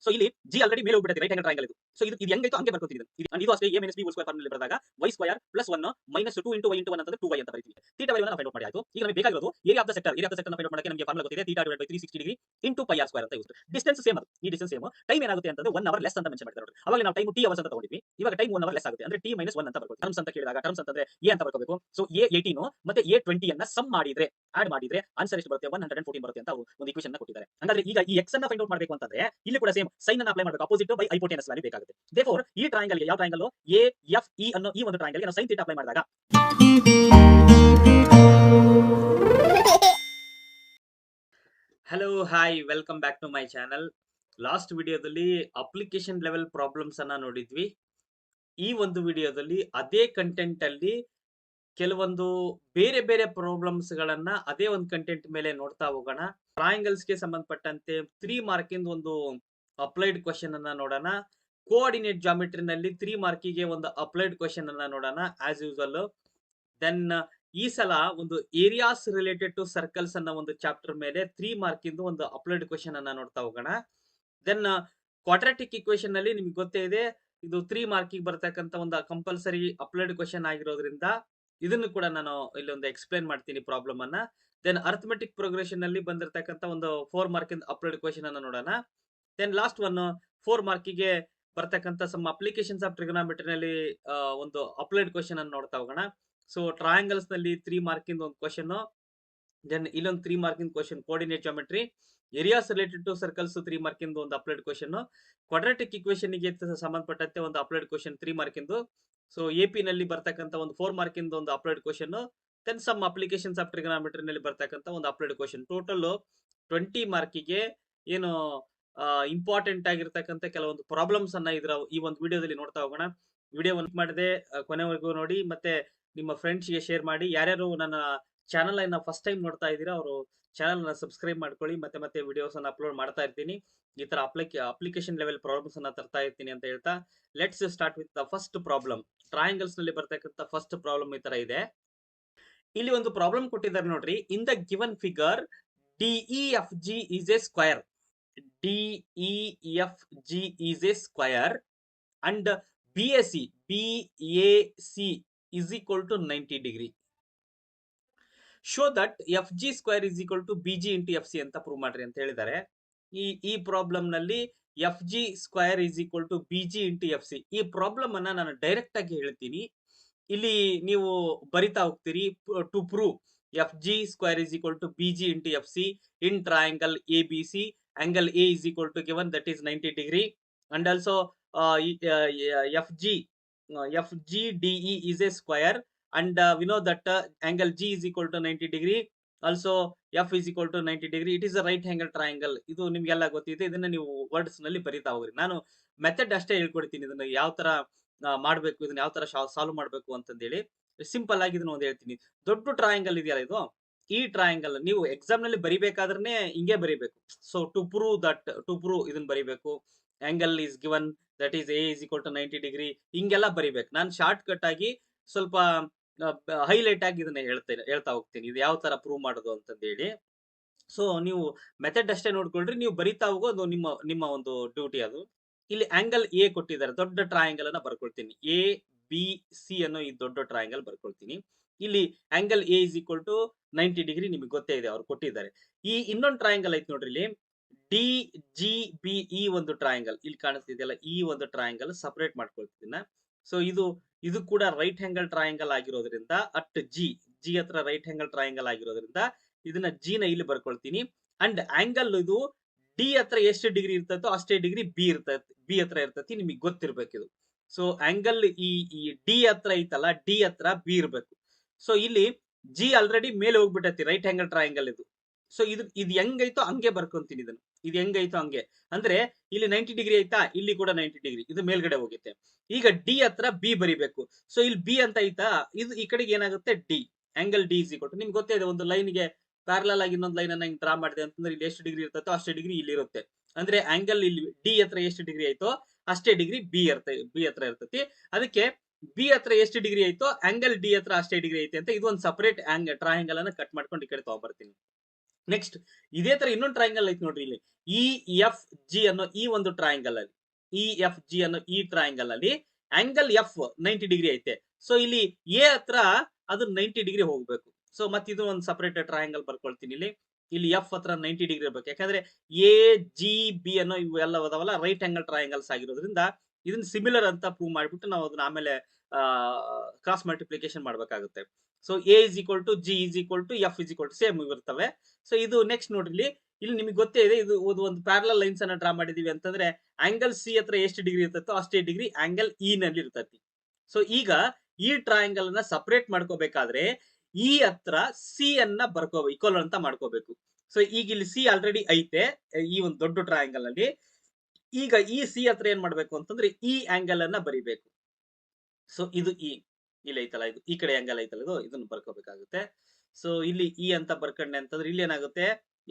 So ಇಲ್ಲಿ G already ಮೇಲೆ ಹೋಗ್ಬಿಡುತ್ತೆ ರೈಟ್ ಆಂಗಲ್ ಟ್ರಯಾಂಗಲ್ ಇದು. ಸೊ ಇದು ಹೆಂಗೈತೋ ಹಂಗೆ ಬರ್ಕೊತೀನಿ ಇದು ಅಷ್ಟೇ a - b whole square formula ಬರೆದಾಗ y square plus 1 minus 2 into y into 1 ಅಂತಂದ್ರೆ 2y ಅಂತ ಬರೀತೀವಿ. ಥೀಟಾ ವ್ಯಾಲ್ಯೂನ ಫೈಂಡ್ ಔಟ್ ಮಾಡಿ ಆಯ್ತು. ಈಗ ನಮಗೆ ಬೇಕಾಗಿರೋದು ಏರಿಯಾ ಆಫ್ ದ ಸೆಕ್ಟರ್ ನ ಫೈಂಡ್ ಔಟ್ ಮಾಡಕ್ಕೆ ನಮಗೆ ಫಾರ್ಮುಲಾ ಗೊತ್ತಿದೆ theta divided by 360 degree into pi R square ಅಂತ ಯೂಸ್. ಡಿಸ್ಟೆನ್ಸ್ ಸೇಮ್ ಅದು, ಈ ಡಿಸ್ಟೆನ್ಸ್ ಸೇಮ್. ಟೈಮ್ ಏನಾಗುತ್ತೆ ಅಂತಂದ್ರೆ 1 ಅವರ್ ಲೆಸ್ ಅಂತ ಮೆನ್ಷನ್ ಮಾಡ್ತಾರೆ ನೋಡಿ. ಅವಾಗ ನಾವು ಟೈಮ್ t ಅವರ್ಸ್ ಅಂತ ತಗೊಂಡಿದ್ವಿ, ಇವಾಗ ಟೈಮ್ 1 ಅವರ್ ಲೆಸ್ ಆಗುತ್ತೆ ಅಂದ್ರೆ t - 1 ಅಂತ ಬರ್ಕೊಳ್ಳಿ. ಟರ್ಮ್ಸ್ ಅಂತ ಕೇಳಿದಾಗ ಟರ್ಮ್ಸ್ ಅಂತಂದ್ರೆ a ಅಂತ ಬರ್ಕೋಬೇಕು. ಸೊ a 18 ಮತ್ತೆ a 20 ಅನ್ನ ಸಮ್ ಮಾಡಿದ್ರೆ ಆಡ್ ಮಾಡಿದ್ರೆ ಆನ್ಸರ್ ಎಷ್ಟು ಬರುತ್ತೆ 114 ಬರುತ್ತೆ ಅಂತ ಅವರು ಒಂದು ಈಕ್ವೇಷನ್ ಕೊಟ್ಟಿದ್ದಾರೆ. ಅಂದ್ರೆ ಈಗ ಈ x ಅನ್ನ ಫೈಂಡ್ ಔಟ್ ಮಾಡಬೇಕು ಅಂತಂದ್ರೆ ಇಲ್ಲಿ ಕೂಡ ಸೇಮ್ ಸೈನ್ ಅನ್ನು ಅಪ್ಲೈ ಮಾಡಬೇಕು, ಅಪೋಸಿಟ್ ಬೈ ಹೈಪೋಟೆನಸ್ ವ್ಯಾಲ್ಯೂ ಬೇಕಾಗುತ್ತೆ. ದೇರ್ಫೋರ್ ಈ ಟ್ರಯಾಂಗಲ್ ಗೆ ಯಾವ ಟ್ರಯಾಂಗಲ್ a f e ಅನ್ನೋ ಈ ಒಂದು ಟ್ರಯಾಂಗಲ್ ಗೆ ನಾವು ಸೈನ್ ಥೀಟಾ ಅಪ್ಲೈ ಮಾಡಿದಾಗ hello hi welcome back to my channel. Last ವಿಡಿಯೋದಲ್ಲಿ ಅಪ್ಲಿಕೇಶನ್ ಲೆವೆಲ್ ಪ್ರಾಬ್ಲಮ್ಸ್ ಅನ್ನ ನೋಡಿದ್ವಿ. ಈ ಒಂದು ವಿಡಿಯೋದಲ್ಲಿ ಅದೇ ಕಂಟೆಂಟ್ ಅಲ್ಲಿ ಕೆಲವೊಂದು ಬೇರೆ ಬೇರೆ ಪ್ರಾಬ್ಲಮ್ಸ್ ಗಳನ್ನ ಅದೇ ಒಂದು ಕಂಟೆಂಟ್ ಮೇಲೆ ನೋಡ್ತಾ ಹೋಗೋಣ. ಟ್ರಯಾಂಗಲ್ಸ್ ಗೆ ಸಂಬಂಧಪಟ್ಟಂತೆ 3 ಮಾರ್ಕಿಂದ ಒಂದು ಅಪ್ಲೈಡ್ ಕ್ವೆಶ್ಚನ್ ಅನ್ನ ನೋಡೋಣ. ಕೋಆರ್ಡಿನೇಟ್ ಜಾಮೆಟ್ರಿ ನಲ್ಲಿ 3 ಮಾರ್ಕಿಗೆ ಒಂದು ಅಪ್ಲೈಡ್ ಕ್ವೆಶ್ಚನ್ ಅನ್ನ ನೋಡೋಣ ಆಸ್ ಯೂಶುವಲ್. ದೆನ್ ಈ ಸಲ ಒಂದು ಏರಿಯಾಸ್ ರಿಲೇಟೆಡ್ ಟು ಸರ್ಕಲ್ಸ್ ಅನ್ನೋ ಒಂದು ಚಾಪ್ಟರ್ ಮೇಲೆ 3 ಮಾರ್ಕಿಂದು ಒಂದು ಅಪ್ಲೈಡ್ ಕ್ವೆಶ್ಚನ್ ಅನ್ನ ನೋಡ್ತಾ ಹೋಗೋಣ. ದೆನ್ ಕ್ವಾಡ್ರಾಟಿಕ್ ಇಕ್ವೇಶನ್ ನಲ್ಲಿ ನಿಮ್ಗೆ ಗೊತ್ತೇ ಇದೆ, ಇದು 3 ಮಾರ್ಕಿಗೆ ಬರ್ತಕ್ಕಂಥ ಒಂದು ಕಂಪಲ್ಸರಿ ಅಪ್ಲೈಡ್ ಕ್ವೆಶ್ಚನ್ ಆಗಿರೋದ್ರಿಂದ ಇದನ್ನು ಕೂಡ ನಾನು ಇಲ್ಲಿ ಒಂದು ಎಕ್ಸ್ಪ್ಲೈನ್ ಮಾಡ್ತೀನಿ ಪ್ರಾಬ್ಲಮ್ ಅನ್ನ. ದೆನ್ ಅರ್ಥಮೆಟಿಕ್ ಪ್ರೋಗ್ರೆಷನ್ ನಲ್ಲಿ ಬಂದಿರತಕ್ಕಂಥ ಒಂದು 4 ಮಾರ್ಕಿಂದ ಅಪ್ಲೈಡ್ ಕ್ವೆಶ್ಚನ್ ಅನ್ನ ನೋಡೋಣ. ದೆನ್ ಲಾಸ್ಟ್ ಒನ್ 4 ಮಾರ್ಕಿಗೆ ಬರ್ತಕ್ಕಂಥ ಸಮ್ ಅಪ್ಲಿಕೇಶನ್ಸ್ ಆಫ್ ಟ್ರಿಗೊನೋಮೆಟ್ರಿ ನಲ್ಲಿ ಒಂದು ಅಪ್ಲೈಡ್ ಕ್ವೆಶ್ಚನ್ ಅನ್ನು ನೋಡ್ತಾ ಹೋಗೋಣ. ಸೊ ಟ್ರಯಾಂಗಲ್ಸ್ ನಲ್ಲಿ 3 ಮಾರ್ಕಿಂದ ಒಂದು ಕ್ವೆಶ್ಚನ್, ದೆನ್ ಇಲ್ಲೊಂದು 3 ಮಾರ್ಕಿಂದ question coordinate geometry, areas related to circles 3 ಮಾರ್ಕಿಂದ ಒಂದು ಅಪ್ಲೈಡ್ ಕ್ವೆಶ್ಚನ್, ಕ್ವಾಡ್ರಾಟಿಕ್ ಇಕ್ವೇಶನ್ ಗೆ ಸಂಬಂಧಪಟ್ಟಂತೆ ಒಂದು ಅಪ್ಲೈಡ್ ಕ್ವೆಶ್ಚನ್ 3 ಮಾರ್ಕಿಂದು. ಸೊ ಎಪಿ ನಲ್ಲಿ ಬರ್ತಕ್ಕಂಥ ಒಂದು 4 ಮಾರ್ಕಿಂದ ಒಂದು applied question, then some applications of trigonometry ನಲ್ಲಿ ಬರ್ತಕ್ಕಂಥ ಒಂದು ಅಪ್ಲೈಡ್ ಕ್ವೆಶ್ಚನ್. ಟೋಟಲ್ 20 ಮಾರ್ಕಿಗೆ ಏನು ಇಂಪಾರ್ಟೆಂಟ್ ಆಗಿರ್ತಕ್ಕಂಥ ಕೆಲವೊಂದು ಪ್ರಾಬ್ಲಮ್ಸ್ ಅನ್ನ ಈ ಒಂದು ವಿಡಿಯೋದಲ್ಲಿ ನೋಡ್ತಾ ಹೋಗೋಣ. ವಿಡಿಯೋವನ್ನು ಮಾಡದೆ ಕೊನೆವರೆಗೂ ನೋಡಿ, ಮತ್ತೆ ನಿಮ್ಮ ಫ್ರೆಂಡ್ಸ್ ಗೆ ಶೇರ್ ಮಾಡಿ. ಯಾರ್ಯಾರು ನನ್ನ ಚಾನಲ್ ಅನ್ನ ಫಸ್ಟ್ ಟೈಮ್ ನೋಡ್ತಾ ಇದ್ದೀರಾ ಅವರು ಚಾನಲ್ ನ ಸಬ್ಸ್ಕ್ರೈಬ್ ಮಾಡ್ಕೊಳ್ಳಿ. ಮತ್ತೆ ವಿಡಿಯೋಸ್ ಅನ್ನ ಅಪ್ಲೋಡ್ ಮಾಡ್ತಾ ಇರ್ತೀನಿ. ಈ ತರ ಅಪ್ಲಿಕೇಶನ್ ಲೆವೆಲ್ ಪ್ರಾಬ್ಲಮ್ಸ್ ಅನ್ನ ತರ್ತಾ ಇರ್ತೀನಿ ಅಂತ ಹೇಳ್ತಾ let's start with the first problem. Triangles ನಲ್ಲಿ ಬರ್ತಕ್ಕಂಥ ಫಸ್ಟ್ ಪ್ರಾಬ್ಲಮ್ ಈ ತರ ಇದೆ. ಇಲ್ಲಿ ಒಂದು ಪ್ರಾಬ್ಲಮ್ ಕೊಟ್ಟಿದ್ದಾರೆ ನೋಡ್ರಿ. In the given figure DEFG is A square. DEFG is A square and BAC is equal to 90 degree. Show that FG square is equal to BG into FC ಅಂತ prove ಮಾಡ್ರಿ ಅಂತ ಹೇಳಿದ್ದಾರೆ. ಈ ಪ್ರಾಬ್ಲಮ್ ನಲ್ಲಿ FG square is equal to BG into FC. ಈ problem ಅನ್ನ ನಾನು direct ಆಗಿ ಹೇಳ್ತೀನಿ, ಇಲ್ಲಿ ನೀವು ಬರಿತಾ ಹೋಗ್ತೀರಿ. To prove FG square is equal to BG into FC in triangle ABC, angle A is equal to given, that is 90 degree, and also FGDE is a square, and we know that angle G is equal to 90 degree, also F is equal to 90 degree. It is a right angle triangle. ಇದು ನಿಮ್ಗೆಲ್ಲ ಗೊತ್ತಿದೆ, ಇದನ್ನ ನೀವು words ನಲ್ಲಿ ಬರಿತಾ ಹೋಗ್ರಿ. ನಾನು method ಅಷ್ಟೇ ಹೇಳ್ಕೊಡ್ತೀನಿ, ಇದನ್ನ ಯಾವ ತರ ಮಾಡ್ಬೇಕು, ಇದನ್ನ ಯಾವ ತರ ಸಾಲ್ವ್ ಮಾಡ್ಬೇಕು ಅಂತಂದೇಳಿ ಸಿಂಪಲ್ ಆಗಿ ಇದನ್ನ ಒಂದು ಹೇಳ್ತೀನಿ. ದೊಡ್ಡ ಟ್ರಯಾಂಗಲ್ ಇದೆಯಲ್ಲ ಇದು, ಈ ಟ್ರಯಾಂಗಲ್ ನೀವು ಎಕ್ಸಾಮ್ ನಲ್ಲಿ ಬರಿಬೇಕಾದ್ರೆ ಹಿಂಗೆ ಬರಿಬೇಕು. ಸೊ ಟು ಪ್ರೂವ್ ಇದನ್ನ ಬರಿಬೇಕು. Angle is given, that is A is equal to 90 degree, ಹಿಂಗೆಲ್ಲ ಬರಿಬೇಕು. ನಾನು ಶಾರ್ಟ್ ಕಟ್ ಆಗಿ ಸ್ವಲ್ಪ ಹೈಲೈಟ್ ಆಗಿ ಇದನ್ನ ಹೇಳ್ತಾ ಹೋಗ್ತೀನಿ, ಇದು ಯಾವ ತರ ಪ್ರೂವ್ ಮಾಡೋದು ಅಂತಂದೇಳಿ. ಸೊ ನೀವು ಮೆಥಡ್ ಅಷ್ಟೇ ನೋಡ್ಕೊಳ್ರಿ, ನೀವು ಬರಿತಾ ಹೋಗೋದು ನಿಮ್ಮ ಒಂದು ಡ್ಯೂಟಿ ಅದು. ಇಲ್ಲಿ ಆಂಗಲ್ A ಕೊಟ್ಟಿದ್ದಾರೆ, ದೊಡ್ಡ ಟ್ರಯಾಂಗಲ್ ಅನ್ನ ಬರ್ಕೊಳ್ತೀನಿ. ABC ಅನ್ನೋ ಈ ದೊಡ್ಡ ಟ್ರಯಾಂಗಲ್ ಬರ್ಕೊಳ್ತೀನಿ. ಇಲ್ಲಿ angle A is equal to 90 degree ನಿಮಗೆ ಗೊತ್ತೇ ಇದೆ, ಅವ್ರು ಕೊಟ್ಟಿದ್ದಾರೆ. ಈ ಇನ್ನೊಂದು ಟ್ರಯಾಂಗಲ್ ಐತೆ ನೋಡ್ರಿ, ಇಲ್ಲಿ DGBE ಒಂದು ಟ್ರಯಾಂಗಲ್ ಇಲ್ಲಿ ಕಾಣಿಸ್ತಿದೆಯಲ್ಲ, ಈ ಒಂದು ಟ್ರಯಾಂಗಲ್ ಸಪರೇಟ್ ಮಾಡ್ಕೊಳ್ತಿದ್ದೀನ. ಸೊ ಇದು ಕೂಡ ರೈಟ್ ಆಂಗಲ್ ಟ್ರಯಾಂಗಲ್ ಆಗಿರೋದ್ರಿಂದ ಅಟ್ ಜಿ ಹತ್ರ ರೈಟ್ ಆಂಗಲ್ ಟ್ರಯಾಂಗಲ್ ಆಗಿರೋದ್ರಿಂದ ಇದನ್ನ G ನ ಇಲ್ಲಿ ಬರ್ಕೊಳ್ತೀನಿ. ಅಂಡ್ ಆಂಗಲ್ ಇದು D ಹತ್ರ ಎಷ್ಟು ಡಿಗ್ರಿ ಇರ್ತದೋ ಅಷ್ಟೇ ಡಿಗ್ರಿ ಬಿ ಹತ್ರ ಇರ್ತತಿ, ನಿಮಗೆ ಗೊತ್ತಿರ್ಬೇಕು ಇದು. ಸೊ ಆಂಗಲ್ ಈ D ಹತ್ರ ಐತಲ್ಲ, D ಹತ್ರ B ಇರ್ಬೇಕು. ಸೊ ಇಲ್ಲಿ G ಆಲ್ರೆಡಿ ಮೇಲೆ ಹೋಗ್ಬಿಟ್ಟತಿ, ರೈಟ್ ಆಂಗಲ್ ಟ್ರಯಾಂಗಲ್ ಇದು. ಸೊ ಇದು ಹೆಂಗೈತೋ ಹಂಗೆ ಬರ್ಕೊಂತೀನಿ ಇದನ್ನು, ಇದು ಹೆಂಗೈತೋ ಹಂಗೆ. ಅಂದ್ರೆ ಇಲ್ಲಿ 90 ಡಿಗ್ರಿ ಐತಾ, ಇಲ್ಲಿ ಕೂಡ 90 ಡಿಗ್ರಿ, ಇದು ಮೇಲ್ಗಡೆ ಹೋಗುತ್ತೆ. ಈಗ D ಹತ್ರ B ಬರಿಬೇಕು. ಸೊ ಇಲ್ಲಿ B ಅಂತ ಐತಾ, ಇದು ಈ ಕಡೆಗೆ ಏನಾಗುತ್ತೆ D, angle D is equal to, ನಿಮ್ಗೆ ಗೊತ್ತೇ ಇದೆ, ಒಂದು ಲೈನ್ ಗೆ ಪ್ಯಾರಲಲ್ ಆಗಿ ಇನ್ನೊಂದು ಲೈನ್ ಅನ್ನ ಹಿಂಗ್ ಡ್ರಾ ಮಾಡಿದೆ ಅಂತಂದ್ರೆ ಇಲ್ಲಿ ಎಷ್ಟು ಡಿಗ್ರಿ ಇರ್ತೋ ಅಷ್ಟೇ ಡಿಗ್ರಿ ಇಲ್ಲಿ ಇರುತ್ತೆ. ಅಂದ್ರೆ ಆಂಗಲ್ ಇಲ್ಲಿ D ಹತ್ರ ಎಷ್ಟು ಡಿಗ್ರಿ ಐತೋ ಅಷ್ಟೇ ಡಿಗ್ರಿ B ಹತ್ರ ಇರ್ತತಿ. ಅದಕ್ಕೆ B ಹತ್ರ ಎಷ್ಟು ಡಿಗ್ರಿ ಐತೋ ಆಂಗಲ್ D ಹತ್ರ ಅಷ್ಟೇ ಡಿಗ್ರಿ ಐತೆ ಅಂತ ಇದು ಒಂದು ಸಪರೇಟ್ ಟ್ರಯಾಂಗಲ್ ಅನ್ನ ಕಟ್ ಮಾಡ್ಕೊಂಡು ಈ ಕಡೆ ತಗೊಂಡ್ಬರ್ತೀನಿ. ನೆಕ್ಸ್ಟ್ ಇದೇ ತರ ಇನ್ನೊಂದು ಟ್ರಯಾಂಗಲ್ ಐತಿ ನೋಡ್ರಿ ಇಲ್ಲಿ ಇ ಎಫ್ ಜಿ ಅನ್ನೋ ಈ ಒಂದು ಟ್ರಯಾಂಗಲ್ ಅಲ್ಲಿ ಇ ಎಫ್ ಜಿ ಅನ್ನೋ ಈ ಟ್ರಯಾಂಗಲ್ ಅಲ್ಲಿ ಆಂಗಲ್ ಎಫ್ 90 ಡಿಗ್ರಿ ಐತೆ. ಸೊ ಇಲ್ಲಿ ಎ ಹತ್ರ ಅದು 90 ಡಿಗ್ರಿ ಹೋಗ್ಬೇಕು. ಸೊ ಮತ್ತೆ ಇದು ಒಂದು ಸಪರೇಟ್ ಟ್ರಯಾಂಗಲ್ ಬರ್ಕೊಳ್ತೀನಿ ಇಲ್ಲಿ. ಇಲ್ಲಿ ಎಫ್ ಹತ್ರ 90 ಡಿಗ್ರಿ ಇರ್ಬೇಕು, ಯಾಕಂದ್ರೆ ಎ ಜಿ ಬಿ ಅನ್ನೋ ಇವೆಲ್ಲ ಅದಾವಲ್ಲ ರೈಟ್ ಆಂಗಲ್ ಟ್ರಯಾಂಗಲ್ಸ್ ಆಗಿರೋದ್ರಿಂದ ಇದನ್ನ ಸಿಮಿಲರ್ ಅಂತ ಪ್ರೂವ್ ಮಾಡಿಬಿಟ್ಟು ನಾವು ಅದನ್ನ ಆಮೇಲೆ ಕ್ರಾಸ್ ಮಲ್ಟಿಪ್ಲಿಕೇಶನ್ ಮಾಡ್ಬೇಕಾಗುತ್ತೆ. So A is equal to G is equal to F is equal to same ಇರ್ತವೆ. ಸೊ ಇದು ನೆಕ್ಸ್ಟ್ ನೋಡ್ರಿ ಇಲ್ಲಿ ನಿಮಗೆ ಗೊತ್ತೇ ಇದೆ, ಇದು ಒಂದು ಪ್ಯಾರಲಲ್ ಲೈನ್ಸ್ ಅನ್ನ ಡ್ರಾ ಮಾಡಿದೀವಿ ಅಂತಂದ್ರೆ ಆಂಗಲ್ ಸಿ ಹತ್ರ ಎಷ್ಟು ಡಿಗ್ರಿ ಇರ್ತೈತೋ ಅಷ್ಟೇ ಡಿಗ್ರಿ ಆಂಗಲ್ ಇ ನಲ್ಲಿ ಇರ್ತೈತಿ. ಸೊ ಈಗ ಈ ಟ್ರಯಾಂಗಲ್ ಅನ್ನ ಸಪರೇಟ್ ಮಾಡ್ಕೋಬೇಕಾದ್ರೆ ಇ ಹತ್ರ ಸಿ ಅನ್ನ ಈಕ್ವಲ್ ಅಂತ ಮಾಡ್ಕೋಬೇಕು. ಸೊ ಈಗ ಇಲ್ಲಿ ಸಿ ಆಲ್ರೆಡಿ ಐತೆ ಈ ಒಂದು ದೊಡ್ಡ ಟ್ರಯಾಂಗಲ್ ಅಲ್ಲಿ. ಈಗ ಈ ಸಿ ಹತ್ರ ಏನ್ ಮಾಡ್ಬೇಕು ಅಂತಂದ್ರೆ ಈ ಆಂಗಲ್ ಅನ್ನ ಬರಿಬೇಕು. ಸೊ ಇದು ಇಲ್ಲಿ ಐತಲ್ಲ, ಇದು ಈ ಕಡೆ ಆಂಗಲ್ ಐತಲ್ಲ, ಇದನ್ನ ಬರ್ಕೋಬೇಕಾಗುತ್ತೆ. ಸೊ ಇಲ್ಲಿ ಇ ಅಂತ ಬರ್ಕೊಂಡೆ ಅಂತಂದ್ರೆ ಇಲ್ಲಿ ಏನಾಗುತ್ತೆ,